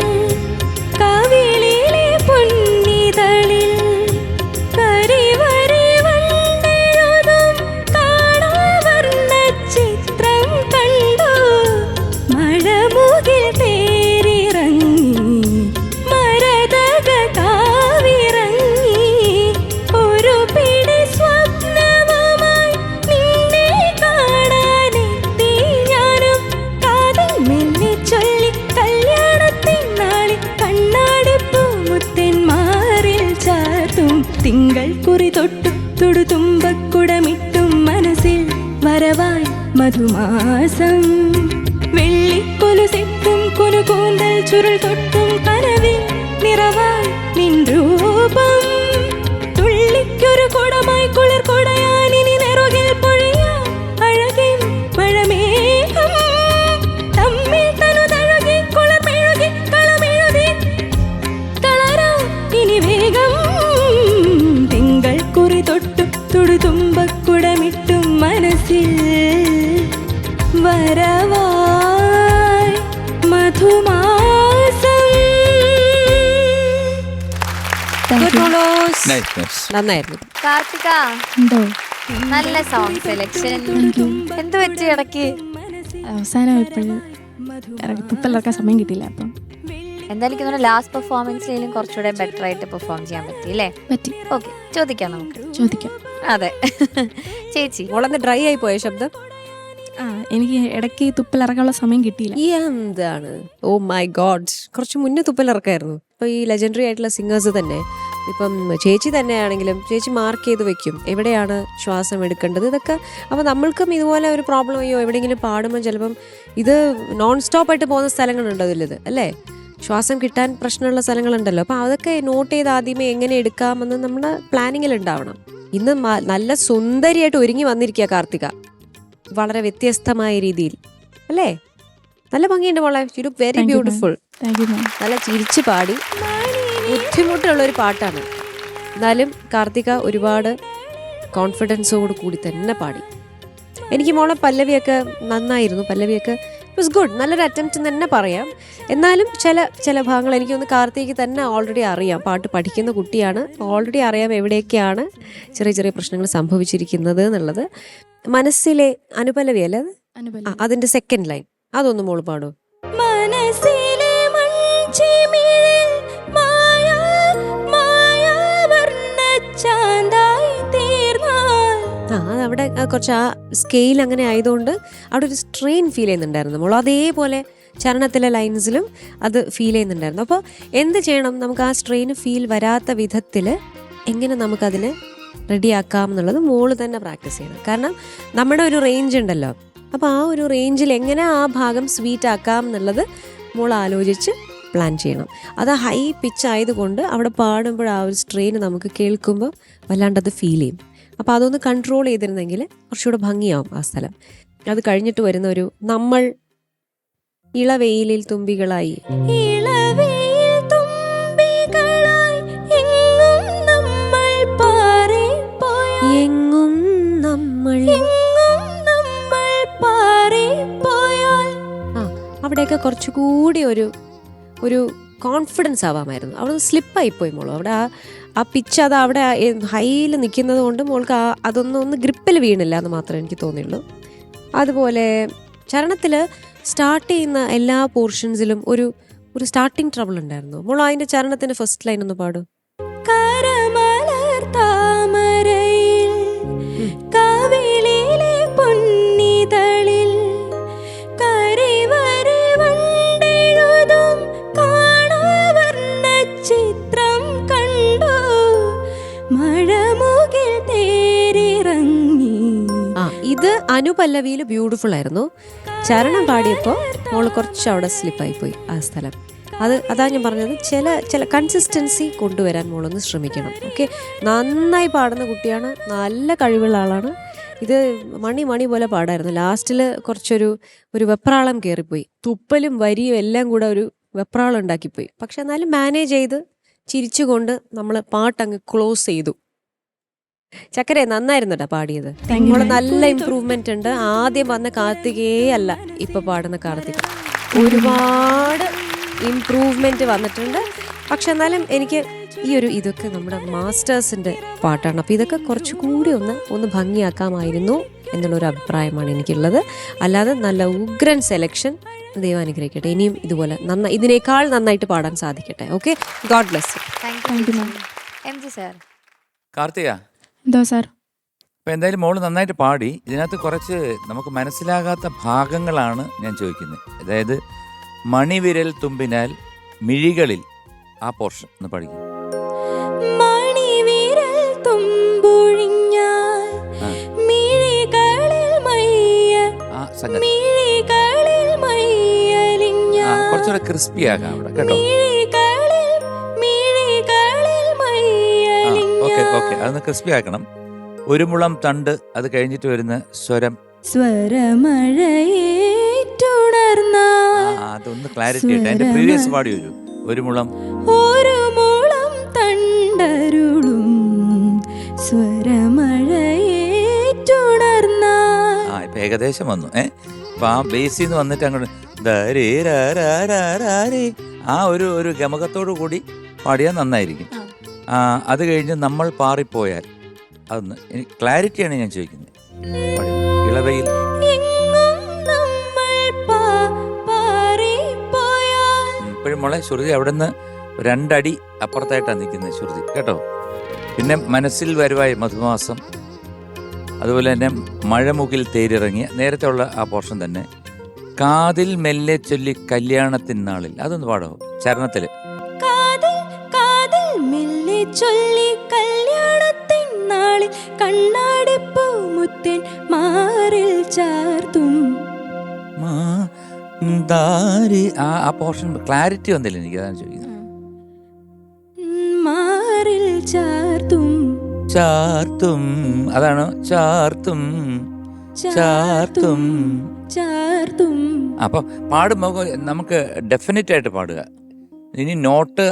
കവിളിലെ പൊന്നിതളിൽ കരിവരി വന്നെഴുതും കാണാവർണ്ണ ചിത്രം കണ്ടു മഴമുകിൽ തേരിറങ്ങി മരതക കാവിറങ്ങി ഒരു പിടി സ്വപ്നവുമായി നിന്നെ കാണാനെത്തി ഞാനും കാതിൽ മെല്ലെ ചൊല്ലി കല്യാണത്തിൻ നാളിൽ കണ്ണാടിപ്പൂ മുത്തന്മാരിൽ ചാർത്തും തിങ്കൾ കുറി തൊട്ടു തുടുതുമ്പക്കുടമിട്ടും മനസ്സിൽ വരവായി മധുമാസം വെള്ളിക്കൊലുസിട്ടും കുനുകൂന്തൽ ചുരുൾ തൊട്ടും കനവിൽ നിറവായി നിൻ രൂപം തുള്ളിക്കൊരു കുടമായി കുളിർ കൊടയാൻ ഇനി നെറുകിൽ പൊഴിയാൻ അഴകിൻ മഴമേഘം തമ്മിൽ തനു തഴുകി കുളിർ മെഴുകി കളമെഴുതി തളരാം ഇനി വേഗം തിങ്കൾ കുറി തൊട്ടു തുടുതുമ്പക്കുടമിട്ടും മനസ്സിൽ വരവായി മധുമാസം Good rollers. Nice nice. നന്നായിരുന്നു. കാർത്തിക എന്തോ നല്ല സോങ് സെലക്ഷൻ. എന്ത് പറ്റി ഇടയ്ക്ക്? അവസാനമായപ്പോഴും തുപ്പലിറക്കാൻ സമയം കിട്ടിയില്ല. അപ്പം എന്തായാലും ലാസ്റ്റ് പെർഫോമൻസിലും കുറച്ചുകൂടെ ബെറ്റർ ആയിട്ട് പെർഫോം ചെയ്യാൻ പറ്റി അല്ലേ? പറ്റി. ഓക്കെ, ചോദിക്കാം നമുക്ക്. ചോദിക്കാം. അതെ ചേച്ചി, മോളന്ന് ഡ്രൈ ആയി പോയ ശബ്ദം. എനിക്ക് ഇടയ്ക്ക് തുപ്പലിറക്കാനുള്ള സമയം കിട്ടിയില്ല. എന്താണ്? ഓ മൈ ഗോഡ്, കുറച്ച് മുന്നേ തുപ്പലിറക്കായിരുന്നു. ഇപ്പൊ ഈ ലെജൻഡറി ആയിട്ടുള്ള സിംഗേഴ്സ് തന്നെ, ഇപ്പം ചേച്ചി തന്നെയാണെങ്കിലും ചേച്ചി മാർക്ക് ചെയ്ത് വെക്കും എവിടെയാണ് ശ്വാസം എടുക്കേണ്ടത് ഇതൊക്കെ. അപ്പോൾ നമ്മൾക്കും ഇതുപോലെ ഒരു പ്രോബ്ലം അയ്യോ എവിടെയെങ്കിലും പാടുമ്പോൾ ചിലപ്പം ഇത് നോൺ സ്റ്റോപ്പ് ആയിട്ട് പോകുന്ന സ്ഥലങ്ങളുണ്ട് അതിലിത് അല്ലേ, ശ്വാസം കിട്ടാൻ പ്രശ്നമുള്ള സ്ഥലങ്ങളുണ്ടല്ലോ. അപ്പോൾ അതൊക്കെ നോട്ട് ചെയ്ത് ആദ്യമേ എങ്ങനെ എടുക്കാമെന്ന് നമ്മുടെ പ്ലാനിങ്ങിൽ ഉണ്ടാവണം. ഇന്ന് നല്ല സുന്ദരിയായിട്ട് ഒരുങ്ങി വന്നിരിക്കുക കാർത്തിക, വളരെ വ്യത്യസ്തമായ രീതിയിൽ അല്ലേ? നല്ല ഭംഗിയുണ്ട് മോളെ. You look very Thank you, ma'am. Beautiful. Thank you ma'am. നല്ല ചിരിച്ച് പാടി. ബുദ്ധിമുട്ടുള്ളൊരു പാട്ടാണ്, എന്നാലും കാർത്തിക ഒരുപാട് കോൺഫിഡൻസോട് കൂടി തന്നെ പാടി. എനിക്ക് മോളെ പല്ലവിയൊക്കെ നന്നായിരുന്നു. പല്ലവിയൊക്കെ വാസ് ഗുഡ്, നല്ലൊരു അറ്റംപ്റ്റ് തന്നെ പറയാം. എന്നാലും ചില ഭാഗങ്ങൾ എനിക്കൊന്ന് കാർത്തിക് തന്നെ ഓൾറെഡി അറിയാം. പാട്ട് പഠിക്കുന്ന കുട്ടിയാണ്, ഓൾറെഡി അറിയാം എവിടെയൊക്കെയാണ് ചെറിയ ചെറിയ പ്രശ്നങ്ങൾ സംഭവിച്ചിരിക്കുന്നത് എന്നുള്ളത്. മനസ്സിലെ അനുപല്ലവി അല്ലേ അത്? അനുപല്ലവി. അതിൻ്റെ സെക്കൻഡ് ലൈൻ അതൊന്ന് മോള് പാടൂ. മനസ്സിലെ മൺചിമിഴിൽ മായാ മായാവർണ്ണച്ചാന്തായി തീർന്നാൽ. അവിടെ കുറച്ച് ആ സ്കെയിൽ അങ്ങനെ ആയതുകൊണ്ട് അവിടെ ഒരു സ്ട്രെയിൻ ഫീൽ ചെയ്യുന്നുണ്ടായിരുന്നു നമ്മൾ. അതേപോലെ ചരണത്തിലെ ലൈൻസിലും അത് ഫീൽ ചെയ്യുന്നുണ്ടായിരുന്നു. അപ്പോൾ എന്ത് ചെയ്യണം, നമുക്ക് ആ സ്ട്രെയിൻ ഫീൽ വരാത്ത വിധത്തിൽ എങ്ങനെ നമുക്കതിനെ റെഡിയാക്കാം എന്നുള്ളത് മോള് തന്നെ പ്രാക്ടീസ് ചെയ്യണം. കാരണം നമ്മുടെ ഒരു റേഞ്ച് ഉണ്ടല്ലോ, അപ്പോൾ ആ ഒരു റേഞ്ചിൽ എങ്ങനെ ആ ഭാഗം സ്വീറ്റ് ആക്കാം എന്നുള്ളത് മോൾ ആലോചിച്ച് പ്ലാൻ ചെയ്യണം. അത് ഹൈ പിച്ച് ആയതുകൊണ്ട് അവിടെ പാടുമ്പോൾ ആ ഒരു സ്ട്രെയിൻ നമുക്ക് കേൾക്കുമ്പോൾ വല്ലാണ്ടത് ഫീൽ ചെയ്യും. അപ്പോൾ അതൊന്ന് കൺട്രോൾ ചെയ്തിരുന്നെങ്കിൽ കുറച്ചുകൂടെ ഭംഗിയാവും ആ സ്ഥലം. അത് കഴിഞ്ഞിട്ട് വരുന്ന ഒരു നമ്മൾ ഇളവെയിലിൽ തുമ്പികളായി. ഇളവെയിൽ തുമ്പികളായി എങ്ങും നമ്മൾ പാറിപ്പോയാൽ. എങ്ങും നമ്മൾ എങ്ങും നമ്മൾ പാറിപ്പോയാൽ. അവിടെയൊക്കെ കുറച്ചുകൂടി ഒരു കോൺഫിഡൻസ് ആവാമായിരുന്നു. അവിടെ നിന്ന് സ്ലിപ്പായിപ്പോയി മോള്. അവിടെ ആ പിച്ച് അത് അവിടെ ഹൈയിൽ നിൽക്കുന്നത് കൊണ്ട് മോൾക്ക് അതൊന്നും ഗ്രിപ്പിൽ വീണില്ല എന്ന് മാത്രമേ എനിക്ക് തോന്നിയുള്ളൂ. അതുപോലെ ചരണത്തിൽ സ്റ്റാർട്ട് ചെയ്യുന്ന എല്ലാ പോർഷൻസിലും ഒരു സ്റ്റാർട്ടിങ് ട്രബിൾ ഉണ്ടായിരുന്നു. മോൾ അതിൻ്റെ ചരണത്തിൻ്റെ ഫസ്റ്റ് ലൈൻ ഒന്ന് പാടും. കരമലർ താമരയിൽ കാവിളിലെ പൊന്നിതളിൽ കരിവരെ വണ്ടെഴുതും കാണാവർണ്ണ ചിത്രം കണ്ടു മഴമുകിൽ തേരിറങ്ങി. ഇത് അനുപല്ലവിയിൽ ബ്യൂട്ടിഫുൾ ആയിരുന്നു. ചരണം പാടിയപ്പോൾ മോള് കുറച്ച് അവിടെ സ്ലിപ്പായിപ്പോയി ആ സ്ഥലം. അതാ ഞാൻ പറഞ്ഞത്, ചില കൺസിസ്റ്റൻസി കൊണ്ടുവരാൻ മോളൊന്ന് ശ്രമിക്കണം. ഓക്കെ, നന്നായി പാടുന്ന കുട്ടിയാണ്, നല്ല കഴിവുള്ള ആളാണ്. ഇത് മണി പോലെ പാടായിരുന്നു. ലാസ്റ്റിൽ കുറച്ചൊരു വെപ്രാളം കയറിപ്പോയി. തുപ്പലും വരിയും എല്ലാം കൂടെ ഒരു വെപ്രാളം ഉണ്ടാക്കിപ്പോയി. പക്ഷെ എന്നാലും മാനേജ് ചെയ്ത് ചിരിച്ചുകൊണ്ട് നമ്മൾ പാട്ടങ്ങ് ക്ലോസ് ചെയ്തു. ചക്കരെ നന്നായിരുന്നു കേട്ടോ പാടിയത്. മോളെ നല്ല ഇമ്പ്രൂവ്മെന്റ് ഉണ്ട്. ആദ്യം വന്ന കാർത്തികേ അല്ല ഇപ്പൊ പാടുന്ന കാർത്തിക. ഒരുപാട് ഇമ്പ്രൂവ്മെന്റ് വന്നിട്ടുണ്ട്. പക്ഷെ എന്നാലും എനിക്ക് ഇതൊക്കെ നമ്മുടെ മാസ്റ്റേഴ്സിന്റെ പാട്ടാണ്. അപ്പോൾ ഇതൊക്കെ കുറച്ചുകൂടി ഒന്ന് ഭംഗിയാക്കാമായിരുന്നു എന്നുള്ളൊരു അഭിപ്രായമാണ് എനിക്കുള്ളത്. അല്ലാതെ നല്ല ഉഗ്രൻ സെലക്ഷൻ. ദൈവം അനുഗ്രഹിക്കട്ടെ. ഇനിയും ഇതുപോലെ ഇതിനേക്കാൾ നന്നായിട്ട് പാടാൻ സാധിക്കട്ടെ. Okay, God bless you. Thank you ma'am. MG sir. Karthika, എന്തോ സാർ? അപ്പം എന്തായാലും മോള് നന്നായിട്ട് പാടി. ഇതിനകത്ത് കുറച്ച് നമുക്ക് മനസ്സിലാകാത്ത ഭാഗങ്ങളാണ് ഞാൻ ചോദിക്കുന്നത്. അതായത് മണിവിരൽ തുമ്പിനാൽ മിഴികളിൽ ആ പോർഷൻ ഒന്ന് പഠിക്കും. മണിവിരൽ തുമ്പൊഴിഞ്ഞാൽ മിഴികളിൽ മയ്യ ആ സംഗതി മിഴികളിൽ മയ്യലിഞ്ഞാൽ കുറച്ചുകൂടെ ക്രിസ്പി ആകാം അവിടെ കേട്ടോ. മിഴികളിൽ മയ്യലിഞ്ഞാൽ. ഓക്കെ അതൊന്ന് ക്രിസ്പി ആക്കണം. ഒരു മുളം തണ്ട്, അത് കഴിഞ്ഞിട്ട് വരുന്ന സ്വരം, സ്വരമഴയേറ്റുണർന്നാൽ. അതൊന്ന് ക്ലാരിറ്റി ആയിട്ട് അതിന്റെ പ്രീവിയസ് പാടി വരൂ. ഒരു മുളം തണ്ടരുളും സ്വരമഴയേറ്റുണർന്നാൽ. ഇപ്പൊ ഏകദേശം വന്നു. അപ്പൊ ആ ബേസിൽ നിന്ന് വന്നിട്ട് അങ്ങോട്ട് ആ ഒരു ഗമകത്തോടു കൂടി പാടിയാൽ നന്നായിരിക്കും. അത് കഴിഞ്ഞ് നമ്മൾ പാറിപ്പോയാൽ അതൊന്ന് ക്ലാരിറ്റിയാണ് ഞാൻ ചോദിക്കുന്നത്. ഇളവയിൽ ഇപ്പോഴും മോളെ ശ്രുതി അവിടെ നിന്ന് 2 അടി അപ്പുറത്തായിട്ടാണ് നിൽക്കുന്നത് ശ്രുതി കേട്ടോ. പിന്നെ മനസ്സിൽ വരുവായി മധുമാസം, അതുപോലെ തന്നെ മഴമുകിൽ തേരിറങ്ങിയ നേരത്തെ ഉള്ള ആ പോർഷൻ തന്നെ. കാതിൽ മെല്ലെ ചൊല്ലി കല്യാണത്തിനാളിൽ, അതൊന്ന് പാടോ ചരണത്തില്. മെല്ലെ ചൊല്ലി കല്യാണത്തിനാളിൽ കണ്ണാടിപ്പൂ മുത്തൻ മാറിൽ ചാർത്തും. ആ പോർഷൻ ക്ലാരിറ്റി വന്നില്ല എനിക്ക്, അതാണ് ചോദിക്കുന്നത്. മാറിൽ ചാർത്തും ചാർത്തും, അതാണ് ചാർത്തും. ചാർത്തും. ചാർത്തും. അപ്പൊ പാടുമ്പോൾ നമുക്ക് ഡെഫിനറ്റ് ആയിട്ട് പാടുക. ഇനി നോട്ട്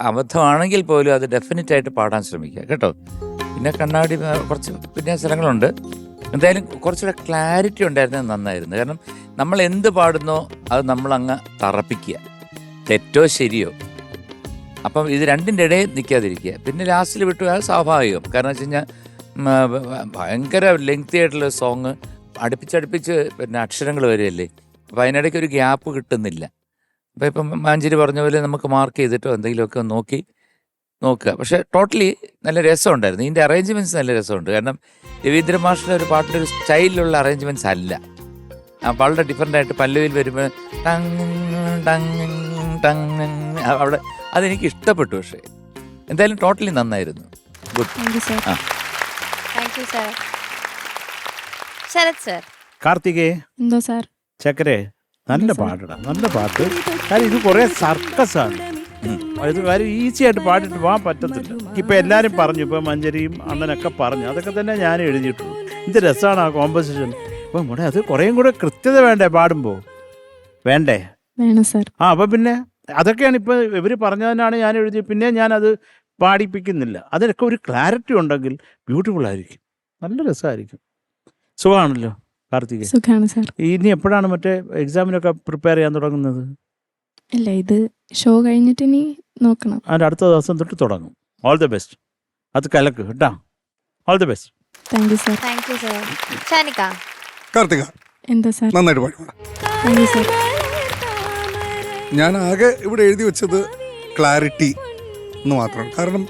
അബദ്ധമാണെങ്കിൽ പോലും അത് ഡെഫിനറ്റ് ആയിട്ട് പാടാൻ ശ്രമിക്കുക കേട്ടോ. പിന്നെ കണ്ണാടി കുറച്ച് വിന്യാസങ്ങളുണ്ട്. എന്തായാലും കുറച്ചുകൂടെ ക്ലാരിറ്റി ഉണ്ടായിരുന്നത് നന്നായിരുന്നു. കാരണം നമ്മൾ എന്ത് പാടുന്നോ അത് നമ്മളങ്ങ് തറപ്പിക്കുക, തെറ്റോ ശരിയോ. അപ്പം ഇത് രണ്ടിൻ്റെ ഇടയിൽ നിൽക്കാതിരിക്കുക. പിന്നെ ലാസ്റ്റിൽ വിട്ടു അത് സ്വാഭാവികം. കാരണം വെച്ച് കഴിഞ്ഞാൽ ഭയങ്കര ലെങ്തി ആയിട്ടുള്ള സോങ് അടുപ്പിച്ചടുപ്പിച്ച് പിന്നെ അക്ഷരങ്ങൾ വരികയല്ലേ. അപ്പം അതിനിടയ്ക്ക് ഒരു ഗ്യാപ്പ് കിട്ടുന്നില്ല. അപ്പം ഇപ്പം മാഞ്ചേരി പറഞ്ഞ പോലെ നമുക്ക് മാർക്ക് ചെയ്തിട്ടോ എന്തെങ്കിലുമൊക്കെ നോക്കുക. പക്ഷേ ടോട്ടലി നല്ല രസമുണ്ടായിരുന്നു. ഇതിൻ്റെ അറേഞ്ച്മെൻറ്റ്സ് നല്ല രസമുണ്ട്. കാരണം രവീന്ദ്ര മാഷിൻ്റെ ഒരു പാട്ടിൻ്റെ ഒരു സ്റ്റൈലിലുള്ള അറേഞ്ച്മെൻറ്റ്സ് അല്ല. വളരെ ഡിഫറെൻ്റ് ആയിട്ട് പല്ലവിയിൽ വരുമ്പോൾ ടങ് ടങ് ടങ് അവിടെ അതെനിക്ക് ഇഷ്ടപ്പെട്ടു. പക്ഷേ എന്തായാലും ടോട്ടലി നന്നായിരുന്നു. ഗുഡ്. Thank you sir. ആ thank you sir. Sharath sir. കാർത്തികേ, എന്തോ സാർ? ചക്കരെ, നല്ല പാട്ടടാ, നല്ല പാട്ട്. കാര്യം ഇത് കുറെ സർക്കസാണ്. ഇത് കാര്യം ഈസി ആയിട്ട് പാടിയിട്ട് പോകാൻ പറ്റത്തില്ല. ഇപ്പൊ എല്ലാരും പറഞ്ഞു, ഇപ്പൊ മഞ്ചരിയും അണ്ണനൊക്കെ പറഞ്ഞു, അതൊക്കെ തന്നെ ഞാൻ എഴുതിയിട്ടുള്ളൂ. എന്ത് രസമാണ് ആ കോമ്പസിഷൻ. അപ്പൊ ഇവിടെ അത് കുറേയും കൂടെ കൃത്യത വേണ്ടേ പാടുമ്പോ, വേണ്ടേ? വേണം സാർ. അപ്പൊ പിന്നെ അതൊക്കെയാണ് ഇപ്പൊ ഇവര് പറഞ്ഞതിനാണ് ഞാൻ എഴുതി. പിന്നെ ഞാനത് പാടിപ്പിക്കുന്നില്ല. അതിനൊക്കെ ഒരു ക്ലാരിറ്റി ഉണ്ടെങ്കിൽ ബ്യൂട്ടിഫുൾ ആയിരിക്കും, നല്ല രസമായിരിക്കും. സുഖമാണല്ലോ കാർത്തിക്? സുഖാണ് സാർ. ഇനി എപ്പോഴാണ് മറ്റേ എക്സാമിനൊക്കെ പ്രിപ്പയർ ചെയ്യാൻ തുടങ്ങുന്നത്? ഇല്ല, ഇത് ഷോ കഴിഞ്ഞിട്ട് ഇനി നോക്കണം. അതിൻ്റെ അടുത്ത ദിവസം തൊട്ട് തുടങ്ങും. All the best. അത് കലക്ക് കേട്ടാ. All the best. Thank you sir. Thank you sir. Shanika. Karthika എന്താ സാർ? നന്നായിട്ട് പാടി. Thank you sir. ഞാൻ ആകെ ഇവിടെ എഴുതി വെച്ചത് ക്ലാരിറ്റി എന്ന് മാത്രമാണ്. കാരണം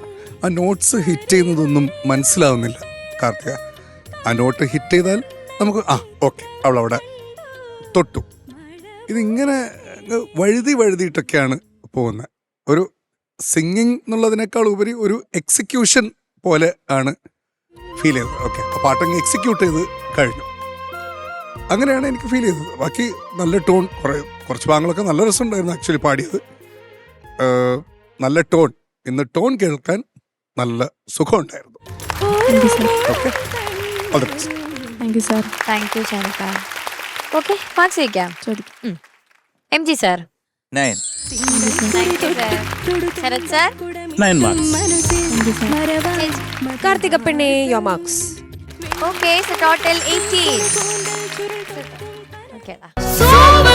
ആ നോട്ട്സ് ഹിറ്റ് ചെയ്യുന്നതൊന്നും മനസ്സിലാവുന്നില്ല കാർത്തിക. ആ നോട്ട് ഹിറ്റ് ചെയ്താൽ നമുക്ക് ഓക്കെ അവളവിടെ തൊട്ടു. ഇതിങ്ങനെ വഴുതിയിട്ടൊക്കെയാണ് പോകുന്നത്. ഒരു സിംഗിങ് എന്നുള്ളതിനേക്കാൾ ഉപരി ഒരു എക്സിക്യൂഷൻ പോലെ ആണ് ഫീൽ ചെയ്തത്. ഓക്കെ, ആ പാട്ടങ്ങ് എക്സിക്യൂട്ട് ചെയ്ത് കഴിഞ്ഞു. അങ്ങനെയാണ് എനിക്ക് ഫീൽ ചെയ്തത്. ബാക്കി നല്ല ടോൺ, കുറച്ച് ഭാഗങ്ങളൊക്കെ നല്ല രസമുണ്ടായിരുന്നു ആക്ച്വലി പാടിയത്. നല്ല ടോൺ, ഇന്ന് ടോൺ കേൾക്കാൻ നല്ല സുഖമുണ്ടായിരുന്നു. Okay, all the best. Thank you sir. Thank you Shanika. Okay, marks ചോദിക്കാം. ചോദിക്കും. M G sir. 9. Thank you sir. Sharath sir. 9 marks. Thank you sir. Karthika പെണ്ണേ, യോ marks. Okay, so total 18. Okay. സോമ